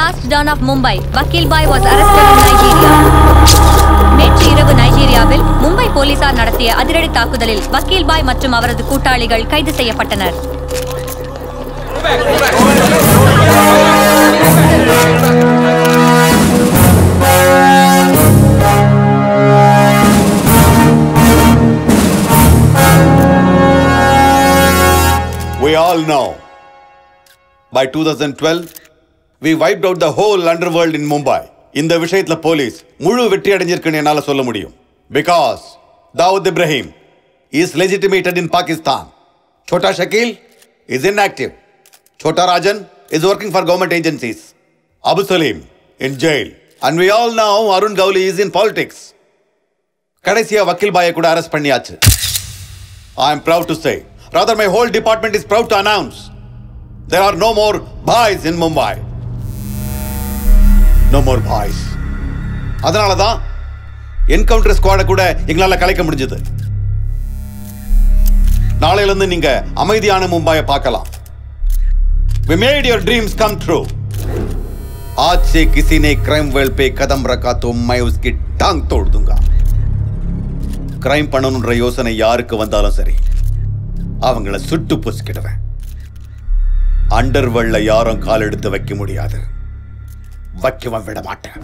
last dawn of Mumbai, Vakil Bhai was arrested in Nigeria. நேற்று இரவு நைஜீரியாவில் மும்பை போலீசார் நடத்திய அதிரடி தாக்குதலில் வக்கீல் பாய் மற்றும் அவரது கூட்டாளிகள் கைது செய்யப்பட்டனர். We all know, by 2012, we wiped out the whole underworld in Mumbai. இந்த விஷயத்துல போலீஸ் முழு வெற்றி அடைஞ்சிருக்குன்னு என்னால சொல்ல முடியும். Because Dawood Ibrahim is legitimated in Pakistan. Chota Shakil is inactive. Chota Rajan is working for government agencies. Abu Salim in jail. And we all know Arun Gowli is in politics. கடைசியா வக்கீல் பாயை கூட arrest பண்ணியாச்சு. I am proud to say, rather my whole department is proud to announce, there are no more boys in Mumbai. No more boys. அதனால தான் encounter ஸ்குவாட கூட எங்களால கலைக்க முடிஞ்சது. நாளையில இருந்து நீங்க அமைதியான மும்பையை பார்க்கலாம். We made your dreams come true. आज से किसी ने क्राइम वेल पे कदम रखा तो मैं उसकी टांग तोड़ दूंगा. கிரைம் பண்ணணும்ன்ற யோசனை யாருக்கு வந்தாலும் சரி, அவங்கள சுட்டு பொசுக்கிடுவேன். அண்டர்வெல்ல யாரும் கால் எடுத்து வைக்க முடியாது. வைக்கவும் விட மாட்டேன்.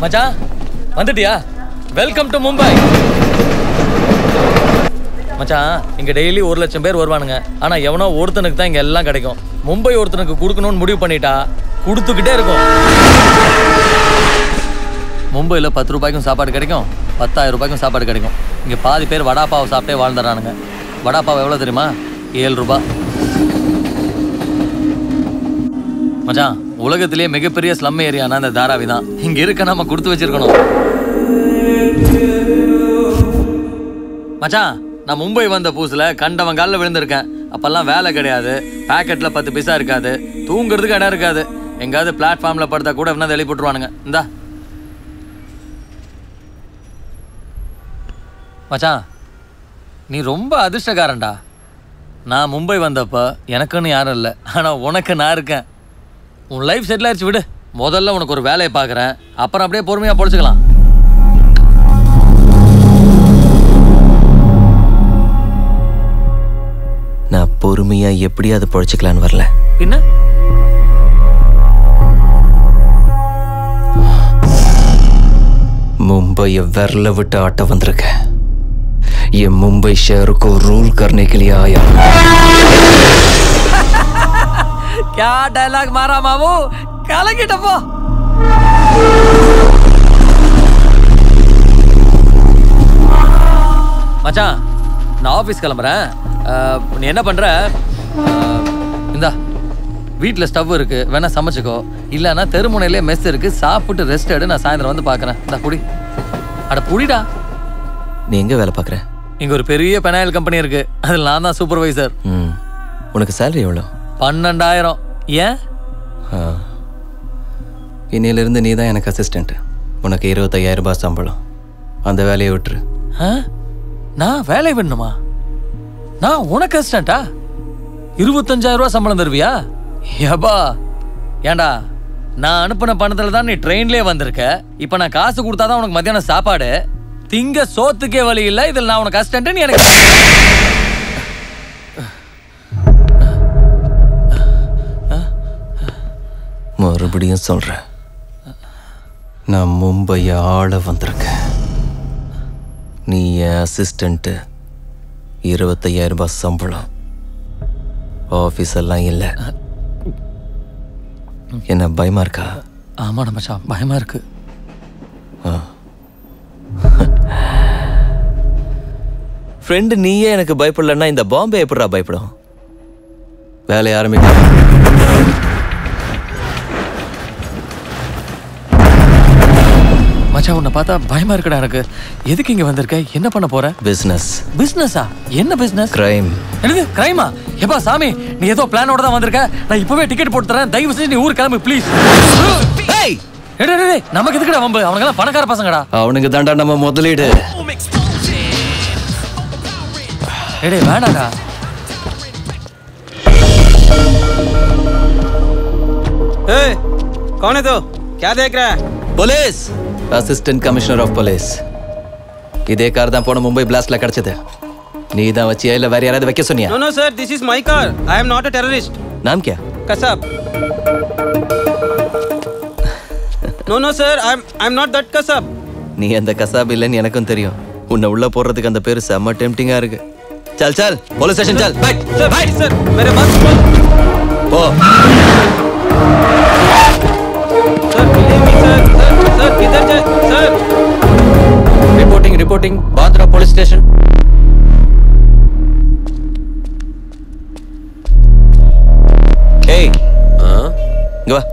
மச்சான் வந்துட்டியா? Welcome to Mumbai. மச்சான், இங்க டெய்லி 1 லட்சம் பேர் வருவானுங்க. ஆனா எவனோ ஒருத்தனுக்கு தான் இங்க எல்லாம் கிடைக்கும். மும்பை ஒருத்தனுக்கு கொடுக்கணும்னு முடிவு பண்ணிட்டா கொடுத்துக்கிட்டே இருக்கும். மும்பையில் 10 ரூபாய்க்கும் சாப்பாடு கிடைக்கும், 10,000 ரூபாய்க்கும் சாப்பாடு கிடைக்கும். இங்க பாதி பேர் வடாப்பாவை சாப்பிட்டே வாழ்ந்துறானுங்க. வடாப்பாவை எவ்வளோ தெரியுமா? 7 ரூபாய். மச்சான், உலகத்திலேயே மிகப்பெரிய ஸ்லம் ஏரியானா இந்த தாராவி தான். இங்க இருக்க நம்ம கொடுத்து வச்சிருக்கணும். மச்சான், நான் மும்பை வந்த புதுசுல கண்டவன் காலில் விழுந்திருக்கேன். அப்பெல்லாம் வேலை கிடையாது, பேக்கெட்ல 10 பைசா இருக்காது, தூங்குறதுக்கு இடம் இருக்காது. எங்காவது பிளாட்ஃபார்ம்ல படுத்தா கூட என்ன வெளியே போட்டுருவானுங்க. இந்தா மச்சான், நீ ரொம்ப அதிர்ஷ்டக்காரன்டா. நான் மும்பை வந்தப்ப எனக்குன்னு யாரும் இல்லை, ஆனா உனக்கு நான் இருக்கேன். உன் லைஃப் செட்டில் ஆயிடுச்சு, விடு. முதல்ல உனக்கு ஒரு வேலையை பார்க்குறேன், அப்புறம் அப்படியே பொறுமையாக பொழைச்சிக்கலாம். நான் பொறுமையாக எப்படியாவது பொழைச்சிக்கலான்னு வரல. பின்ன मुंबई विरल विट आटा वंदरक है। ये मुंबई शहर को रूल करने के लिए आया। क्या डायलॉग मारा मामू, कालगी टप्पो। மச்சான், நான் ஆஃபீஸ் கிளம்புறேன். நீ என்ன பண்ற? இந்தா வீட்டில் ஸ்டவ் இருக்கு, வேணா சமைச்சுக்கோ. இல்லைன்னா தெருமுனையிலே மெஸ் இருக்கு, சாப்பிட்டு ரெஸ்ட் எடு. நான் சாயந்தரம் வந்து பார்க்குறேன். இந்த புடி. அட புடிடா. நீ எங்கே வேலை பார்க்குற? இங்கே ஒரு பெரிய பெனாயில் கம்பெனி இருக்கு, அதில் நான் தான் சூப்பர்வைசர். உனக்கு சேலரி எவ்வளோ? 12,000. ஏன்? இன்னையிலிருந்து நீ தான் எனக்கு அசிஸ்டண்ட். உனக்கு 25,000 ரூபாய் சம்பளம். அந்த வேலையை விட்டுரு. நான் வேலையை விடணுமா? நான் உனக்கு அசிஸ்டண்டா? 25,000 ரூபாய் சம்பளம் தருவியா? ஏபா, ஏண்டா நான் அனுப்பின பணத்துல தான் நீ ட்ரெயின்லேயே வந்திருக்க. இப்போ நான் காசு கொடுத்தாதான் உனக்கு மத்தியானம் சாப்பாடு. திங்க சோத்துக்கே வழி இல்லை, இதில் நான் உனக்கு அசிஸ்டண்ட். நீ எனக்கு மறுபடியும் சொல்றேன், நான் மும்பையை ஆள வந்திருக்கேன். நீ என் அசிஸ்டண்ட்டு, 25,000 ரூபாய் சம்பளம், ஆஃபீஸ் எல்லாம் இல்லை. என்ன பயமா இருக்கா? ஆமாடா மச்சான், பயமா இருக்கு. ஃப்ரெண்டு நீயே எனக்கு பயப்படலன்னா இந்த பாம்பே எப்படா பயப்படும்? வேலையை ஆரம்பிக்க. மச்சான் மச்சான் உன்னை பார்த்தா பயமா இருக்குடா எனக்கு. எதுக்கு இங்க வந்திருக்க? என்ன பண்ண போற? பிசினஸ். பிசினஸா? என்ன பிசினஸ்? கிரைம். என்னது கிரைமா? எப்பா சாமி, நீ ஏதோ பிளானோட தான் வந்திருக்க. நான் இப்பவே டிக்கெட் போட்டு தரேன், தயவு செஞ்சு நீ ஊர் கிளம்பு ப்ளீஸ். ஏய் டேய் நமக்கு எதுக்குடா வம்பு? அவனுங்க பணக்கார பசங்கடா. அவனுக்கு தாண்டா நம்ம முதலீடு. டேய் வேணாடா. ए, कौन है तो? क्या देख रहा है? Police. Assistant commissioner of police. இதே கார் தான் போன மும்பை பிளாஸ்ட்ல கிடைச்சது. நீ தான் வச்சியா இல்ல வேற யாராவது வைக்க சொன்னியா? No no sir, this is my car. I am not a terrorist. नाम क्या? Kasab. No no sir, I am not that Kasab. நீ அந்த கசாப் இல்லன்னு எனக்கும் தெரியும். உன்னை உள்ள போறதுக்கு அந்த பேரு செம்ம டெம்ப்டிங்கா இருக்கு. चल चल पुलिस स्टेशन चल. बैठ Sir, बैठ sir, मेरे बात सुनो. ओ Sir, believe me sir. Sir, किधर जाए? Sir. Reporting Bandra police station. ஏய் இங்க வா.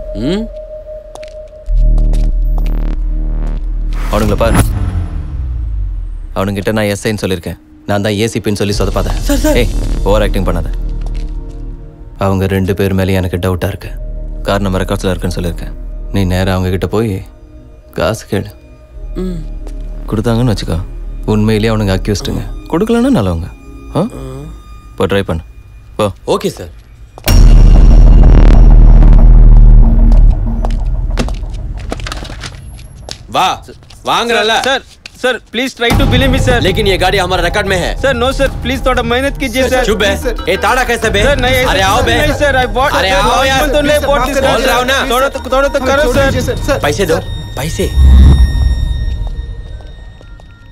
அவனுங்கள பாரு. அவனுங்கிட்ட நான் எஸ்ஐன்னு சொல்லியிருக்கேன். நான் தான் ஏசிபின்னு சொல்லி சொதப்பாத. ஏய் ஓவர் ஆக்டிங் பண்ணாத. அவங்க 2 பேர் மேலேயும் எனக்கு டவுட்டாக இருக்கு. காரணம் ரெக்கார்ட்ஸில் இருக்குன்னு சொல்லியிருக்கேன். நீ நேராக அவங்க கிட்ட போய் காசு கேளு. கொடுத்தாங்கன்னு வச்சுக்கோ, உண்மையிலேயே அவனுங்க அக்யூஸ்டுங்க. கொடுக்கலன்னா நல்லவங்க. இப்போ ட்ரை பண்ணு. போ. Okay sir. वाह वांगरला sir please try to believe me sir. लेकिन ये गाड़ी हमारा रिकॉर्ड में है. सर नो सर प्लीज थोड़ा मेहनत कीजिए सर. चुप है. ये ताड़ा कैसे बे? सर नहीं अरे आओ बे. नहीं सर आई बॉट. अरे आओ यार. तो नहीं बॉट दिस. बोल रहा हूं ना. थोड़ा तो करो सर. पैसे दो पैसे.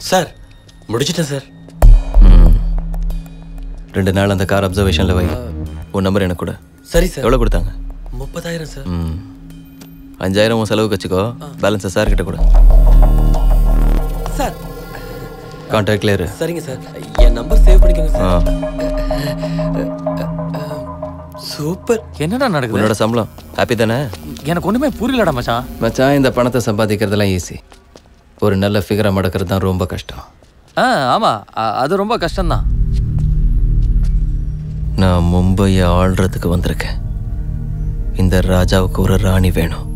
सर முடிச்சிட்ட சார். 2 நாள் அந்த கார் அப்சர்வேஷன்ல வை. உன் நம்பர் எனக்கு கொடு. சரி சார். எவ்வளவு கொடுத்தாங்க? 30,000 சார். 5,000 உன் செலவுக்கு வச்சுக்கோ. பேலன்ஸை சார் கிட்ட கொடு. சார் கான்டாக்ட்ல இரு. சரிங்க சார். என் நம்பர் சேவ் பண்ணிக்கங்க சார். சூப்பர். என்னடா நடக்குது? உன்னோட சம்பளம் ஹாப்பி தானே? எனக்கு ஒண்ணுமே புரியலடா மச்சான். மச்சான் இந்த பணத்தை சம்பாதிக்கிறதுலாம் ஈஸி. ஒரு நல்ல ஃபிகரை மடக்கிறது தான் ரொம்ப கஷ்டம். ஆமா அது ரொம்ப கஷ்டம்தான். நான் மும்பையை ஆள்றதுக்கு வந்திருக்கேன். இந்த ராஜாவுக்கு ஒரு ராணி வேணும்.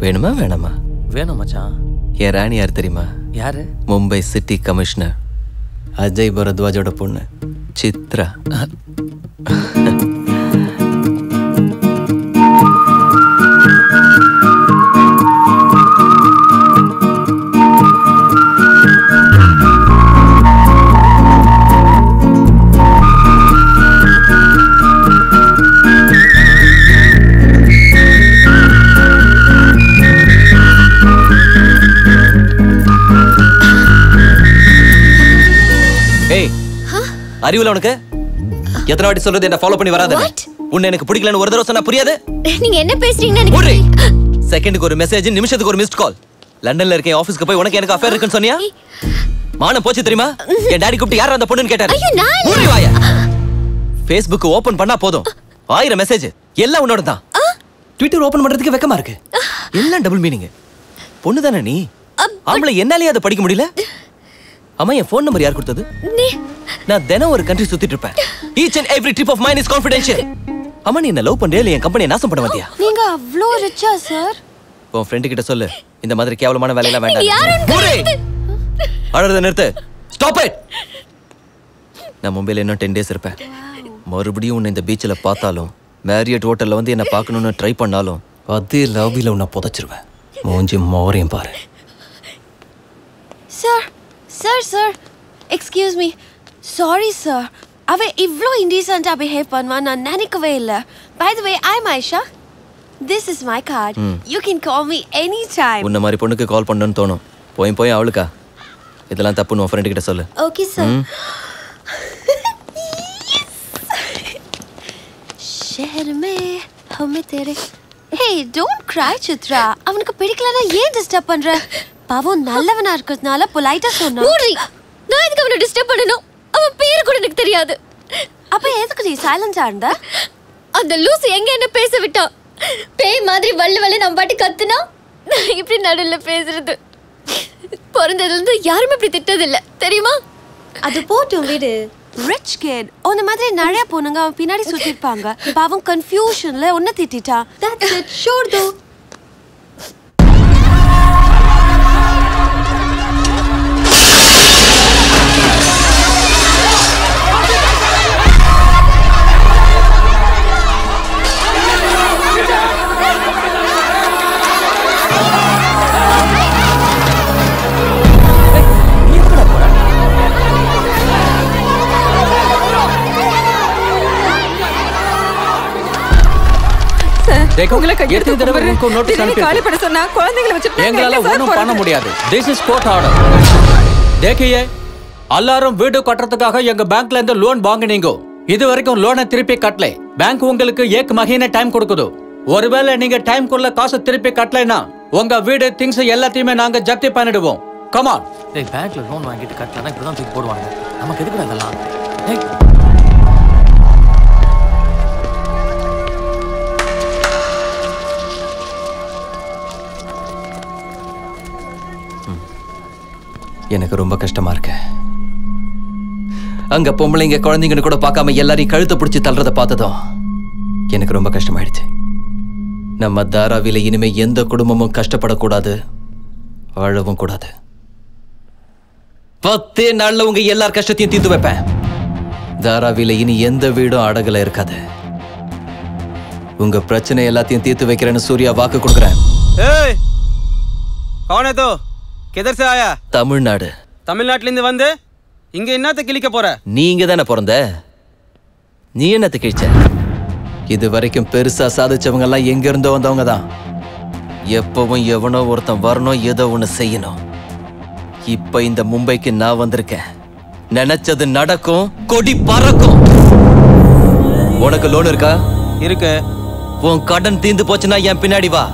வேணுமா வேணாமா? வேணும் மச்சான். என் ராணி யார் தெரியுமா? யாரு? மும்பை சிட்டி கமிஷனர் அஜய் பரத்வாஜோட பொண்ணு சித்ரா. அறிவுல உனக்கு எத்தனை வாட்டி சொல்றது என்ன ஃபாலோ பண்ணி வராத? உன்னை எனக்கு பிடிக்கலன்னு ஒரு தடவை சொன்னா புரியாது? நீங்க என்ன பேசுறீங்கன்னு எனக்கு செகண்டுக்கு ஒரு மெசேஜ், நிமிஷத்துக்கு ஒரு மிஸ்ட் கால். லண்டன்ல இருக்க ஆபீஸ்க்கு போய் உனக்கு எனக்கு அஃபேர் இருக்குன்னு சொன்னியா? மானம் போச்சு தெரியுமா? என் டாடி கூப்பிட்டு யார் அந்த பொண்ணுன்னு கேட்டாரு. மூடி வாயா. Facebook ஓபன் பண்ணா போதும் 1000 மெசேஜ். எல்லாம் உன்னோட தான். ட்விட்டர் ஓபன் பண்றதுக்கு வெக்கமா இருக்கு. எல்லாம் டபுள் மீனிங். பொண்ணு தானே நீ? ஆம்பளை என்னாலயே அதை படிக்க முடியல? அம்மா என் ஃபோன் நம்பர் யார் கொடுத்தது? நான் தினம் ஒரு கண்ட்ரி சுத்திட்டு இருப்பேன். Each and every trip of mine is confidential. அம்மா நீ என்ன லவ் பண்றியா இல்ல என் கம்பெனியை நாசம் பண்ண வந்தியா? நீங்க அவ்ளோ ரிச்சா சார்? உன் ஃப்ரெண்ட் கிட்ட சொல்லு இந்த மாதிரி கேவலமான வேலையெல்லாம் வேண்டாம். அழறத நிறுத்து. Stop it. நான் மும்பைல இன்னும் 10 டேஸ் இருப்பேன். மறுபடியும் உன்னை இந்த பீச்சில் பார்த்தாலும் மேரியட் ஹோட்டல்ல வந்து என்ன பார்க்கணும்னு ட்ரை பண்ணாலும் அதே லாபியில் உன்னை புதைச்சிருவேன். மூஞ்சி மோரையும் பாரு. Sir sir sir excuse me. Sorry sir, அவ இவ்ளோ இன்டீசென்ட்டா பிஹேவ் பண்ணுவான் நான் நினைக்கவே இல்லை. By the way I am Aisha. This is my card. You can call me any time. உன்ன மாதிரி பொண்ணுக்கு கால் பண்ணணும்னு தோணும். போய் அவளுக்கா இதெல்லாம் தப்புன்னு உன் ஃப்ரெண்ட் கிட்ட சொல்லு. Okay sir. ஷஹர் மே ஹமே தேரே. Hey don't cry Chitra. அவனுக்கு பிடிக்கலனா ஏன் டிஸ்டர்ப் பண்ற? பாவம் நல்லவனா இருக்கிறதுனால பொலைட்டா சொன்னா. மூடி. நான் எதுக்கு அவனை டிஸ்டர்ப் பண்ணனும்? அவன் பேரு கூட எனக்கு தெரியாது. அப்ப எதுக்கு நீ சைலண்டா இருந்த? அந்த லூசு எங்க என்ன பேச விட்டா? பேய் மாதிரி வள்ள வள்ள நம்ம பாட்டு கத்துனா இப்படி நடுவுல பேசுறது. பிறந்ததுல இருந்து யாருமே இப்படி திட்டது இல்ல தெரியுமா? அது போட்டும் வீடு. ரிச் கிட் உன்ன மாதிரி நிறைய பொண்ணுங்க அவன் பின்னாடி சுத்திருப்பாங்க. பாவம் கன்ஃபியூஷன்ல உன்னை திட்டிட்டா. That's it. Sure though. எல்லாரும் வீடு கட்டுறதுக்காக எங்க பேங்க்ல இருந்து லோன் வாங்குனீங்க. இது வரைக்கும் லோனை திருப்பி கட்டல. பேங்க் உங்களுக்கு 1 மஹீனா டைம் கொடுக்குது. ஒருவேளை நீங்க டைம்க்குள்ள காசு திருப்பி கட்டலைன்னா உங்க வீடு திங்ஸ் எல்லாத்தையுமே நாங்க ஜப்தி பண்ணிடுவோம். Come on. டேய் பேங்க்ல லோன் வாங்கிட்டு கட்டலனா இப்படி தான் தூக்கி போடுவாங்க. நமக்கு எதுக்குடா இதெல்லாம்? டேய் எனக்கு ரொம்ப கஷ்டமா இருக்கு. அங்க பொம்பளைங்க குழந்தைங்கன்னு கூட பார்க்காம எல்லாரையும் கழுத்தை பிடிச்சி தள்ளுறத பார்த்ததும் எனக்கு ரொம்ப கஷ்டமாயிடுச்சு. நம்ம தாராவில இனிமே எந்த குடும்பமும் கஷ்டப்படக்கூடாது, வாழவும் கூடாது. 10 நாள்ல உங்க எல்லார் கஷ்டத்தையும் தீர்த்து வைப்பேன். தாராவில இனி எந்த வீடும் அடகுல இருக்காது. உங்க பிரச்சனை எல்லாத்தையும் தீர்த்து வைக்கிறேன்னு சூர்யா வாக்கு கொடுக்குறேன். ஏய் कौन है तो? किधर से आया? தமிழ்நாடு. தமிழ்நாட்டுல இருந்து வந்து இங்க என்னத்த கிழிக்க போற? நீ இங்க தானே பிறந்த, நீ என்னத்த கிழிச்ச? இது வரைக்கும் பெருசா சாதிச்சவங்க எல்லாம் எங்க இருந்தோ வந்தவங்க தான். எப்பவும் எவனோ ஒருத்தன் வரணும், ஏதோ ஒண்ணு செய்யணும். இப்ப இந்த மும்பைக்கு நான் வந்திருக்கேன். நினைச்சது நடக்கும், கொடி பறக்கும். உனக்கு லோன் இருக்கா? இருக்கு. உன் கடன் தீந்து போச்சுன்னா என் பின்னாடி வா.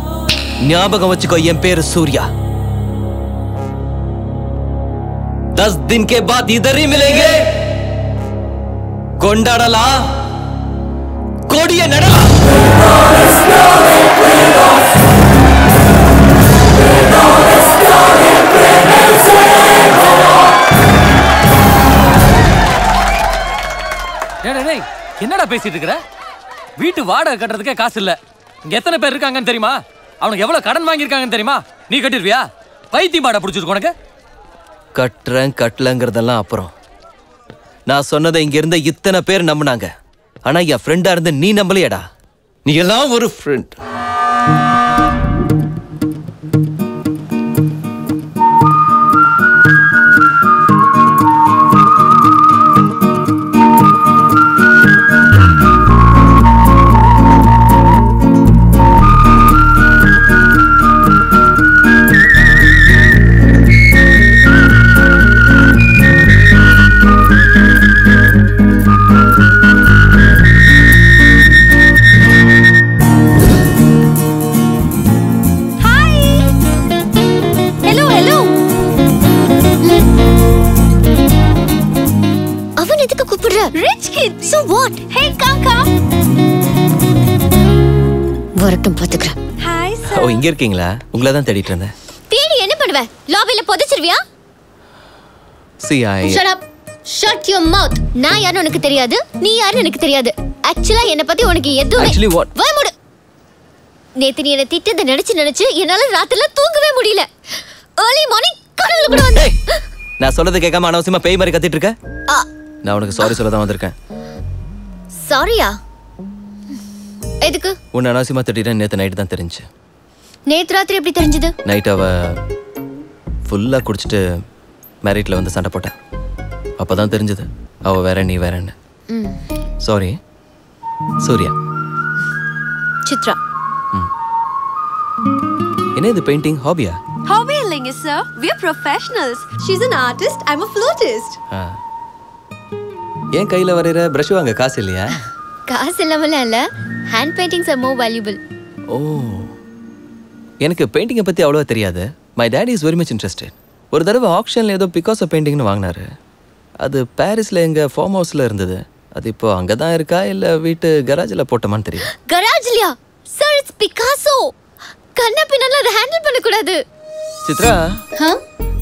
ஞாபகம் வச்சுக்கோ, என் பேரு சூர்யா. 10 दिन के बाद इधर ही मिलेंगे. कोंडाडला कोडिये नडला. டேய் என்னடா பேசிட்டு இருக்கற? வீட்டு வாடகை கட்டறதுக்கே காசு இல்ல. இங்க எத்தனை பேர் இருக்காங்கன்னு தெரியுமா? அவனுக்கு எவ்வளவு கடன் வாங்கி இருக்காங்கன்னு தெரியுமா? நீ கட்டிடுவியா? பைத்தியமாடா புடிச்சிருக்கு உனக்கு? கட்டுறேன் கட்டலங்கிறதெல்லாம் அப்புறம். நான் சொன்னதை இங்க இருந்த இத்தனை பேர் நம்பினாங்க. ஆனா என் ஃப்ரெண்டா இருந்து நீ நம்பலையடா. நீ எல்லாம் ஒரு friend. Rich kid. So what? Hey, come. வரட்டும் பாத்துக்கிறேன். Hi sir. ஓ இங்க இருக்கீங்களா? உங்களை தான் தேடிட்டு இருந்தேன். தேடி என்ன பண்ணுவ? லாபில புதைச்சிருவியா? See I Shut up. Shut your mouth. நான் யாருன்னு உனக்கு தெரியாது. நீ யாருன்னு எனக்கு தெரியாது. Actually என்ன பத்தி உனக்கு எதுவுமே. Actually what? வா மூடு. நேத்து நீ என்ன திட்டத நினைச்சு என்னால ராத்திரில தூங்கவே முடியல. Early morning கனவுல கூட வந்து. நான் சொல்றத கேட்காம அனாவசியமா பேய் மாதிரி கத்திட்டு இருக்க? நான் உனக்கு சாரி சொல்ல தான் வந்திருக்கேன். சாரியா? எதுக்கு? உன்னை அனாவசியமா திட்டிட்டேன் நேத்து நைட் தான் தெரிஞ்சு. நேத்து ராத்திரி எப்படி தெரிஞ்சது? நைட் அவ ஃபுல்லா குடிச்சிட்டு மேரிட்ல வந்து சண்டை போட்டேன். அப்பதான் தெரிஞ்சது அவ வேற நீ வேறன்னு. சாரி. சூர்யா. சித்ரா. என்ன இது பெயிண்டிங் ஹாபியா? Hobby இல்லைங்க sir. We are professionals. She's an artist. I'm a flutist. ஏன் கையில வரையற பிரஷ் வாங்க காசு இல்லையா? காசு இல்லாமல இல்ல. Hand paintings are more valuable. Oh. எனக்கு பெயிண்டிங்கை பத்தி அவ்வளவா தெரியாது. My daddy is very much interested. ஒரு தடவை ஆக்ஷன்ல ஏதோ பிகாசோ பெயிண்டிங்னு வாங்கினாரு. அது பாரிஸ்ல எங்க ஃபார்ம் ஹவுஸ்ல இருந்தது. அது இப்போ அங்கதான் இருக்கா இல்ல வீட்டு கராஜ்ல போட்டமான்னு தெரியல. கராஜ்லயா? Sir it's Picasso. கண்ணா பின்னால அத ஹேண்டில் பண்ண கூடாது. சித்ரா.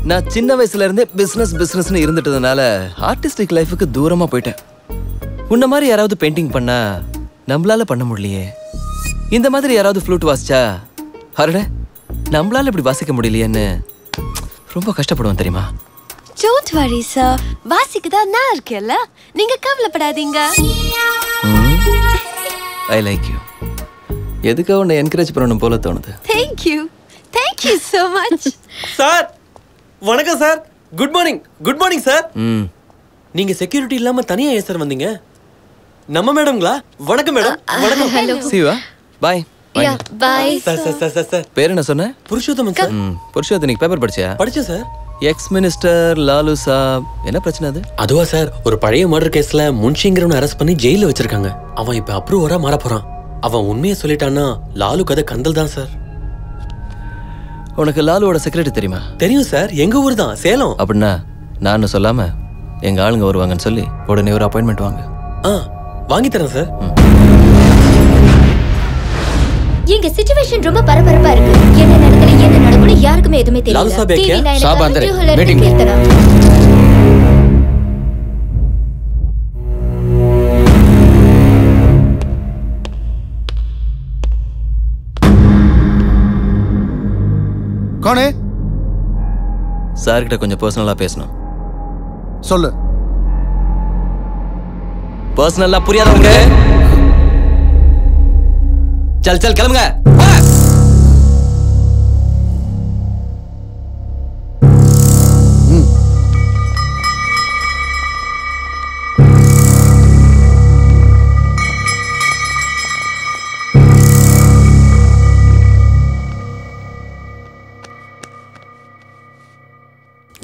நான் சின்ன வயசுல இருந்தே பிசினஸ்னு இருந்துட்டதுனால ஆர்டிஸ்டிக் லைஃபுக்கு தூரமா போயிட்டேன். உன்ன மாதிரி யாராவது பெயிண்டிங் பண்ணா நம்மளால பண்ண முடியலையே. இந்த மாதிரி யாராவது ஃப்ளூட் வாசிச்சா அரட நம்மளால இப்படி வாசிக்க முடியலையேன்னு ரொம்ப கஷ்டப்படுவேன் தெரியுமா? Don't worry sir, வாசிக்குதா நான் இருக்கேன்ல, நீங்க கவலைப்படாதீங்க. I like you. எதுக்கு உன்னை என்கரேஜ் பண்ணணும் போல தோணுது. Thank you so much. Sir வணக்கம் சார். Good morning sir. நீங்க செக்யூரிட்டி இல்லாம தனியா ஏன் சார் வந்தீங்க? நம்ம மேடம்ங்களா? வணக்கம் மேடம். வணக்கம். Hello. See you. Bye. Yeah bye. Sir பேர் என்ன சொன்ன? புருஷோத்தமன் சார். புருஷோத்தமன் பேப்பர் படிச்சியா? படிச்சேன் சார். எக்ஸ் மினிஸ்டர் லாலு சாப் என்ன பிரச்சனை அது? அதுவா சார், ஒரு பழைய மர்டர் கேஸ்ல முன்ஷிங்கிறவனை அரெஸ்ட் பண்ணி ஜெயில வச்சிருக்காங்க. அவன் இப்ப அப்ரூவரா மாற போறான். அவன் உண்மையை சொல்லிட்டான்னா லாலு கதை கந்தல் தான் சார். உனக்கு லாலுவோட செக்ரட்டரி தெரியுமா? தெரியும் சார், எங்க ஊர் தான், சேலம். அப்படின்னா நான் சொல்லாம எங்க ஆளுங்க வருவாங்கன்னு சொல்லி உடனே ஒரு அப்பாயின்மெண்ட் வாங்க. வாங்கி தரேன் சார். எங்க சிச்சுவேஷன் ரொம்ப பரபரப்பா இருக்கு. என்ன நடக்குது யாருக்குமே எதுவுமே தெரியல. லாலு சாப் டிவி ஏக்கே? சாப் அந்தரே, meeting. கீர்த்தனா. कौन है? சார் கிட்ட கொஞ்சம் பர்சனலா பேசணும். சொல்லு. பர்சனலா புரியாதவங்க चल கிளம்புங்க.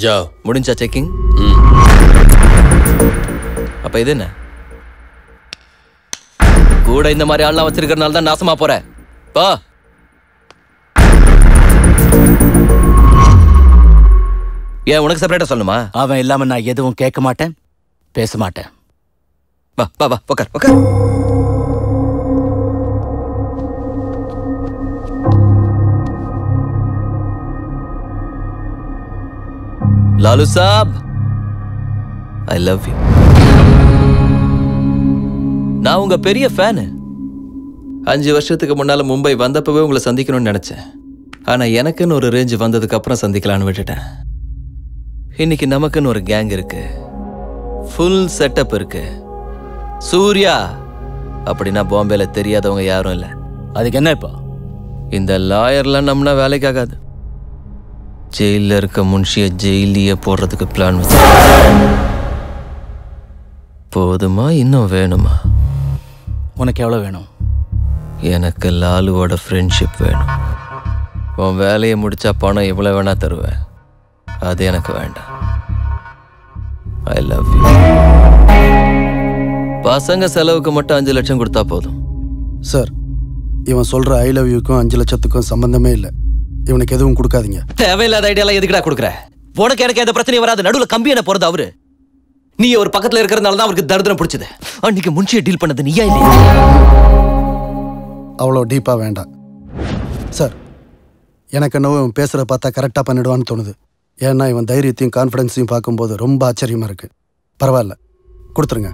जाओ. முடிஞ்சா செக்கிங்? அப்ப இது என்ன? கூட இந்த மாதிரி ஆள்லாம் வச்சிருக்கறனால தான் நாசமா போற. பா. ஏன் உனக்கு செப்பரேட்டா சொல்லணுமா? அவன் இல்லாம நான் எதுவும் கேட்க மாட்டேன், பேச மாட்டேன். வா வா வா உட்கார். லாலு சாப், ஐ லவ் யூ. நான் உங்க பெரிய ஃபேனு. 5 வருஷத்துக்கு முன்னால மும்பை வந்தப்பவே உங்களை சந்திக்கணும்னு நினைச்சேன். ஆனா எனக்குன்னு ஒரு ரேஞ்ச் வந்ததுக்கு அப்புறம் சந்திக்கலான்னு விட்டுட்டேன். இன்னைக்கு நமக்குன்னு ஒரு கேங் இருக்கு, ஃபுல் செட்டப் இருக்கு. சூர்யா அப்படின்னா பாம்பேல தெரியாதவங்க யாரும் இல்லை. அதுக்கு என்ன இப்போ? இந்த லாயர்லாம் நம்மனா வேலைக்கு ஆகாது. ஜெயில இருக்க முன்ஷிய ஜெயிலிய போடுறதுக்கு பிளான் வச்சு. போதுமா இன்னும் வேணுமா? உனக்கு எவ்வளவு வேணும்? எனக்கு லாலுவோட ஃப்ரெண்ட்ஷிப் வேணும். உன் வேலையை முடிச்சா பணம் எவ்வளவு வேணா தருவேன். அது எனக்கு வேண்டாம். I love you. பசங்க செலவுக்கு மட்டும் 5 லட்சம் கொடுத்தா போதும். சார், இவன் சொல்ற ஐ லவ் யூக்கும் 5 லட்சத்துக்கும் சம்பந்தமே இல்லை. இவனுக்கு எதுவும் கொடுக்காதீங்க. தேவையில்லாத ஐடியாலாம் எதுக்குடா கொடுக்குற? உனக்கு எனக்கு எந்த பிரச்சனையும் வராது. நடுவில் கம்பி என்ன போறது அவரு. நீ ஒரு பக்கத்துல இருக்கிறதுனால தான் அவருக்கு தரித்திரம் பிடிச்சது. அன்னைக்கு முன்ஷியை டீல் பண்ணது நீயா இல்லையா? அவ்வளோ டீப்பா வேண்டாம் சார். எனக்கு என்னவோ இவன் பேசுறத பார்த்தா கரெக்டாக பண்ணிடுவான்னு தோணுது. ஏன்னா இவன் தைரியத்தையும் கான்ஃபிடன்ஸையும் பார்க்கும்போது ரொம்ப ஆச்சரியமா இருக்கு. பரவாயில்ல, கொடுத்துருங்க.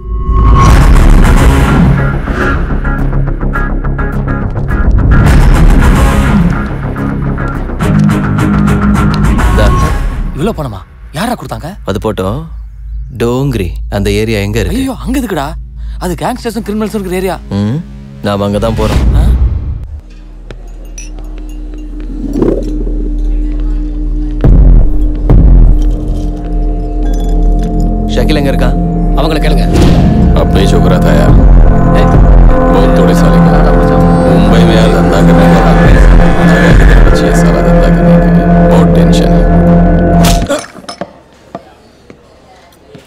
இவ்வளோ பணமா? யாரா கொடுத்தாங்க? அது போட்டோம். டோங்கிரி அந்த ஏரியா எங்க இருக்கு? ஐயோ, அங்க இருக்குடா. அது கேங்ஸ்டர்ஸும் கிரிமினல்ஸும் இருக்கிற ஏரியா. நாம அங்க தான் போறோம். ஷக்கில் எங்க இருக்கா? அவங்கள கேளுங்க. अब नहीं छोकरा था यार, बहुत थोड़े साल का मुंबई में यार धंधा करने का हाथ है, जगह किधर बची है सारा धंधा करने के लिए, बहुत टेंशन है.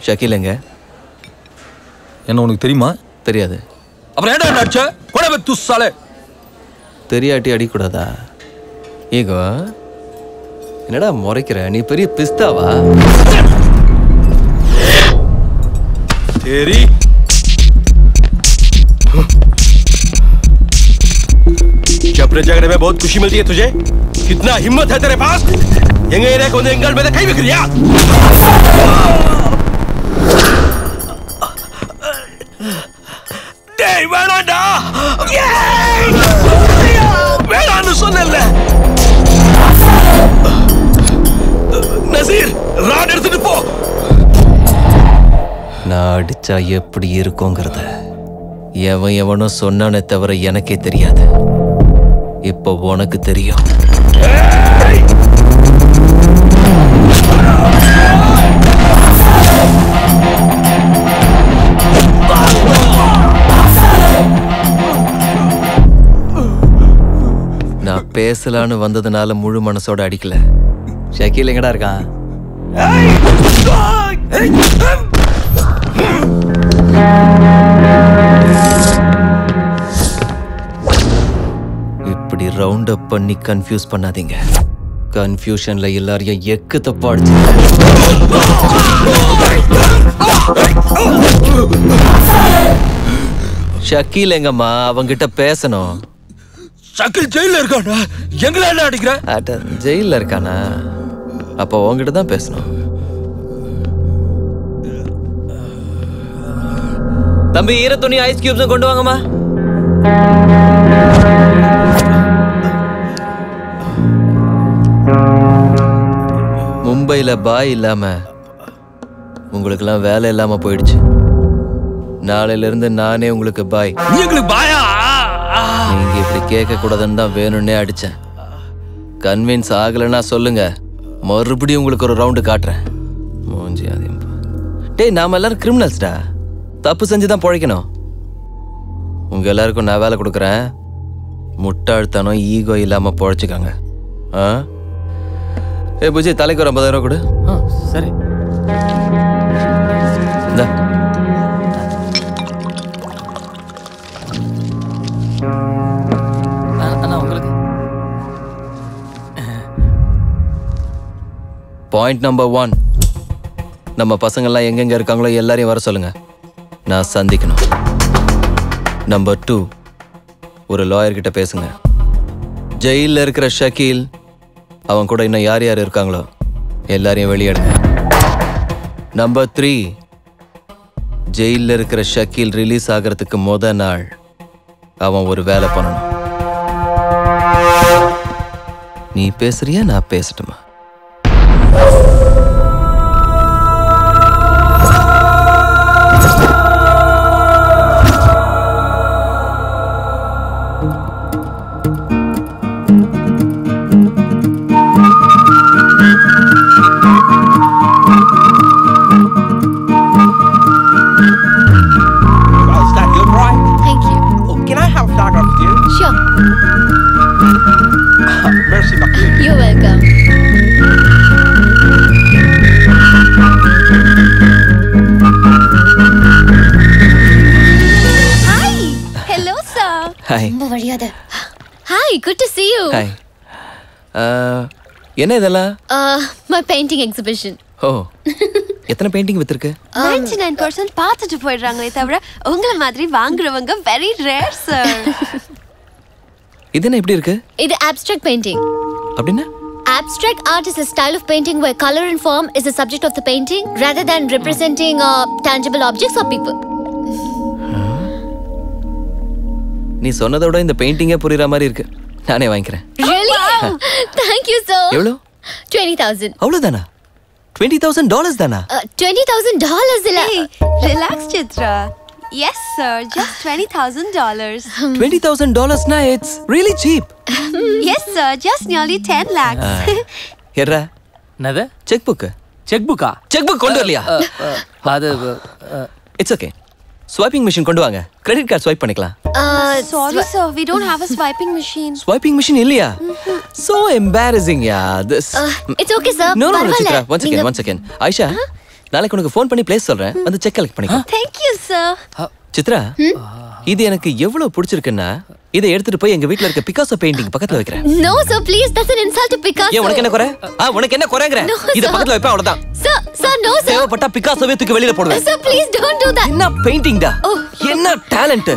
ஷக்கில் எங்க? என்ன உனக்கு தெரியுமா? தெரியாது. அப்புறம் ஏன்டா அடிச்ச? போடா பே துஸ்ஸாலே. தெரியாட்டி அடிக்கூடாதா? ஈகோ என்னடா முறைக்கிற? நீ பெரிய பிஸ்தாவா? तेरी चपरे झगड़े में बहुत खुशी मिलती है तुझे? कितना हिम्मत है तेरे पास? எங்க ஏரியாக்கு வந்து எங்கள் மேல கை வைக்கிறியா? டேய் வேணாண்டா. வேணான்னு சொன்னேன்ல. நசீர் ராட் எடுத்துட்டு போ. நான் அடிச்சா எப்படி இருக்குங்கிறத எவனும் சொன்னானே தவிர எனக்கே தெரியாது. இப்போ உனக்கு தெரியும். நான் பேசலான்னு வந்ததுனால முழு மனசோட அடிக்கல. ஷக்கீல் எங்கடா இருக்கான்? இப்படி ரவுண்ட் அப் பண்ணி கன்ஃபியூஸ் பண்ணாதீங்க. கன்ஃபியூஷன்ல எல்லாரையும் எக்கு தப்பா அடிச்சு. ஷக்கீல் எங்கம்மா? அவங்கிட்ட பேசணும். ஷக்கீல் ஜெயில இருக்கானா? எங்கள என்ன அடிக்கிற? ஜெயில இருக்கானா? அப்போ உங்ககிட்ட தான் பேசணும். தம்பி ஈர துணி ஐஸ் கியூப்ஸ் கொண்டு வாங்கம்மா. மும்பைல பாய் இல்லாம உங்களுக்கெல்லாம் வேலை இல்லாம போயிடுச்சு. நாளையில இருந்து நானே உங்களுக்கு பாய். எங்களுக்கு பாயா? நீங்க இப்படி கேட்க கூடாதுன்னு தான் வேணும்னே அடிச்சேன். கன்வின்ஸ் ஆகலைன்னா சொல்லுங்க, மறுபடியும் உங்களுக்கு ஒரு ரவுண்டு காட்டுறேன். மூஞ்சி அதிகம். டேய் நாம எல்லாரும் கிரிமினல்ஸ்டா. தப்பு செஞ்சுதான் பிழைக்கணும். உங்க எல்லாருக்கும் நான் வேலை கொடுக்குறேன். முட்டாள்தனம் ஈகோ இல்லாம பிழைச்சிக்காங்க. ஏ புஜி தலைக்கு ஒரு 50,000 கொடு. சரி. பாயிண்ட் நம்பர் 1, நம்ம பசங்கள்லாம் எங்கெங்க இருக்காங்களோ எல்லாரையும் வர சொல்லுங்க. நான் சந்திக்கணும். நம்பர் 2, ஒரு லாயர் கிட்ட பேசுங்க. ஜெயிலில் இருக்கிற ஷக்கீல், அவன் கூட இன்னும் யார் யார் இருக்காங்களோ எல்லாரையும் வெளியேடுங்க. நம்பர் 3, ஜெயிலில் இருக்கிற ஷக்கீல் ரிலீஸ் ஆகிறதுக்கு முத நாள் அவன் ஒரு வேலை பண்ணணும். நீ பேசுறியா நான் பேசட்டுமா? You're welcome. Hi. Hello, sir. Hi. Hi, good to see you. Hi. என்ன இதெல்லாம்? My painting exhibition. ஓ. எத்தனை பெயிண்டிங் வித்திருக்கு? 99% பார்த்துட்டு போயிடுறாங்களே தவிர உங்கள மாதிரி வாங்குறவங்க very rare, sir. இது என்ன இப்படி இருக்கு? இது abstract painting. அப்படின்னா? Abstract art is a style of painting where color and form is the subject of the painting rather than representing tangible objects or people. நீ சொன்னதோட இந்த பெயிண்டிங்கே புரியுற மாதிரி இருக்கு. நானே வாங்கிக்கிறேன். Really? Thank you, sir. எவ்வளவு? 20,000. அவ்வளவுதானா? $20,000 தானா? $20,000 இல்ல. Hey, relax, Chitra. Yes, sir. Just $20,000. $20,000 na it's really cheap. Yes, sir. Just nearly 10 lakhs. எர்ரா என்னது? Cheque book. செக் புக்கா? செக் புக் கொண்டு வரலையா? அது இட்ஸ் ஓகே. ஸ்வைப்பிங் மிஷின் கொண்டு வாங்க. கிரெடிட் கார்டு ஸ்வைப் பண்ணிக்கலாம். Sorry, sir. We don't have a swiping machine. Swiping machine இல்லையா? So embarrassing யா. This It's okay, sir. No, Chitra. One second. Aisha, நாளைக்கு உனக்கு ஃபோன் பண்ணி ப்ளேஸ் சொல்றேன். வந்து செக் கலெக்ட் பண்ணிக்கோ. Thank you, sir. சித்ரா, இது எனக்கு எவ்வளவு பிடிச்சிருக்குன்னா இதை எடுத்துட்டு போய் எங்க வீட்ல இருக்க பிகாசோ பெயிண்டிங் பக்கத்துல வைக்கிறேன். No, sir, please. That's an insult to Picasso. ஏன் உனக்கு என்ன குறை? உனக்கு என்ன குறைங்கற? இத பக்கத்துல வைப்பா அவ்வளவுதான். Sir, no, sir. தேவைப்பட்டா பிகாசோவே தூக்கி வெளியில போடுவேன். Sir, please don't do that. என்ன பெயிண்டிங் டா? என்ன டாலன்ட்?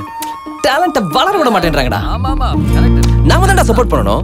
டாலன்ட்ட வளர விட மாட்டேன்றாங்கடா. ஆமா கரெக்ட். நாம தான்டா சப்போர்ட் பண்ணனும்.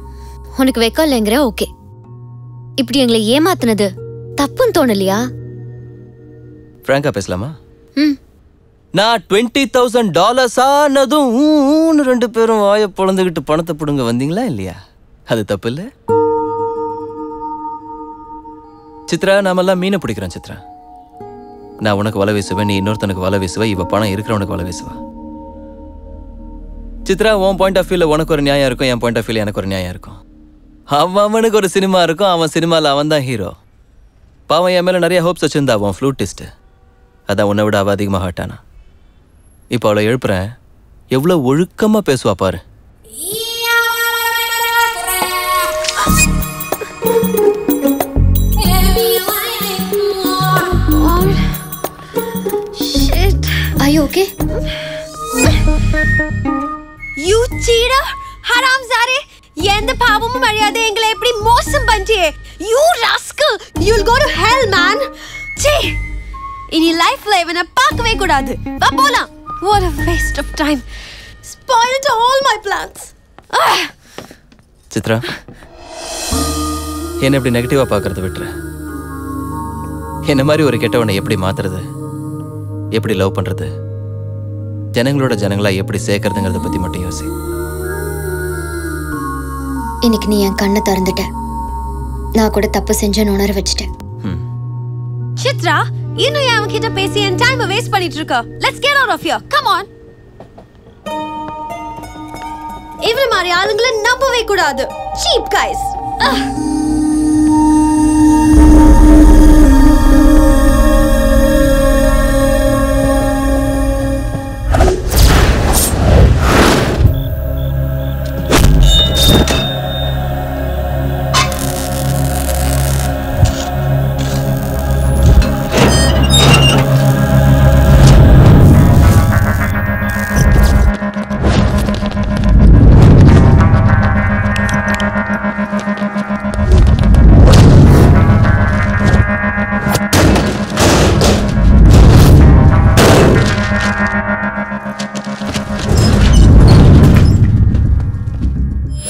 உனக்கு வெக்கம் இல்லைங்கிற ஓகே. இப்படி எங்களை ஏமாத்துனது தப்புன்னு தோணலையா? ஃப்ராங்கா பேசலாமா? ம். நான் $20,000 ஆனதும் 2 பேரும் வாயை பொழந்துக்கிட்டு பணத்தை பிடுங்க வந்தீங்களா இல்லையா? அது தப்பு இல்லை. சித்ரா, நாமெல்லாம் மீனை பிடிக்கிறோம் சித்ரா. நான் உனக்கு வலை வீசுவேன், நீ இன்னொருத்தனுக்கு வலை வீசுவ, இவ பணம் இருக்கிறவனுக்கு வலை வீசுவா. சித்ரா, உன் பாயிண்ட் ஆஃப் வியூல உனக்கு ஒரு நியாயம் இருக்கும், என் பாயிண்ட் ஆஃப் வியூல எனக்கு ஒரு நியாயம் இருக்கும். அவனுக்கு ஒரு சினிமா இருக்கும், அவன் சினிமாவில் அவன் தான் ஹீரோ. பாவன் என் மேலே நிறைய ஹோப்ஸ் வச்சிருந்தா அவன் ஃப்ளூட்டிஸ்ட்டு. அதான் உன்னை விட அவள் அதிகமாக ஹாட்டானா. இப்போ அவளை எழுப்புறேன், எவ்வளோ ஒழுக்கமாக பேசுவா பாரு. Are you okay? You cheater! ஹராம்சாரே! எந்த பாவமும் அறியாத எங்களை எப்படி மோசம் பண்ணியே! You rascal! You'll go to hell, man! சீ! இனி லைஃப்ல இவனை பார்க்கவே கூடாது. வா போலாம். What a waste of time. Spoiled all my plans. Chitra, என்ன இப்படி நெகட்டிவா பார்க்கறத விட்டுற. என்ன மாதிரி ஒரு கெட்டவனை எப்படி மாத்துறது, எப்படி லவ் பண்றது, ஜனங்களோட ஜனங்களா எப்படி சேர்க்கறதுங்கிறத பத்தி மட்டும் யோசி. இன்னைக்கு நீ என் கண்ணை திறந்துட்ட. நான் கூட தப்பு செஞ்சேன்னு உணர வச்சுட்டேன். சித்ரா, இன்னும் அவன் கிட்ட பேசி என் டைம் வேஸ்ட் பண்ணிட்டு இருக்க. Let's get out of here. Come on. இவள மாதிரி ஆளுங்களை நம்பவே கூடாது. Cheap guys.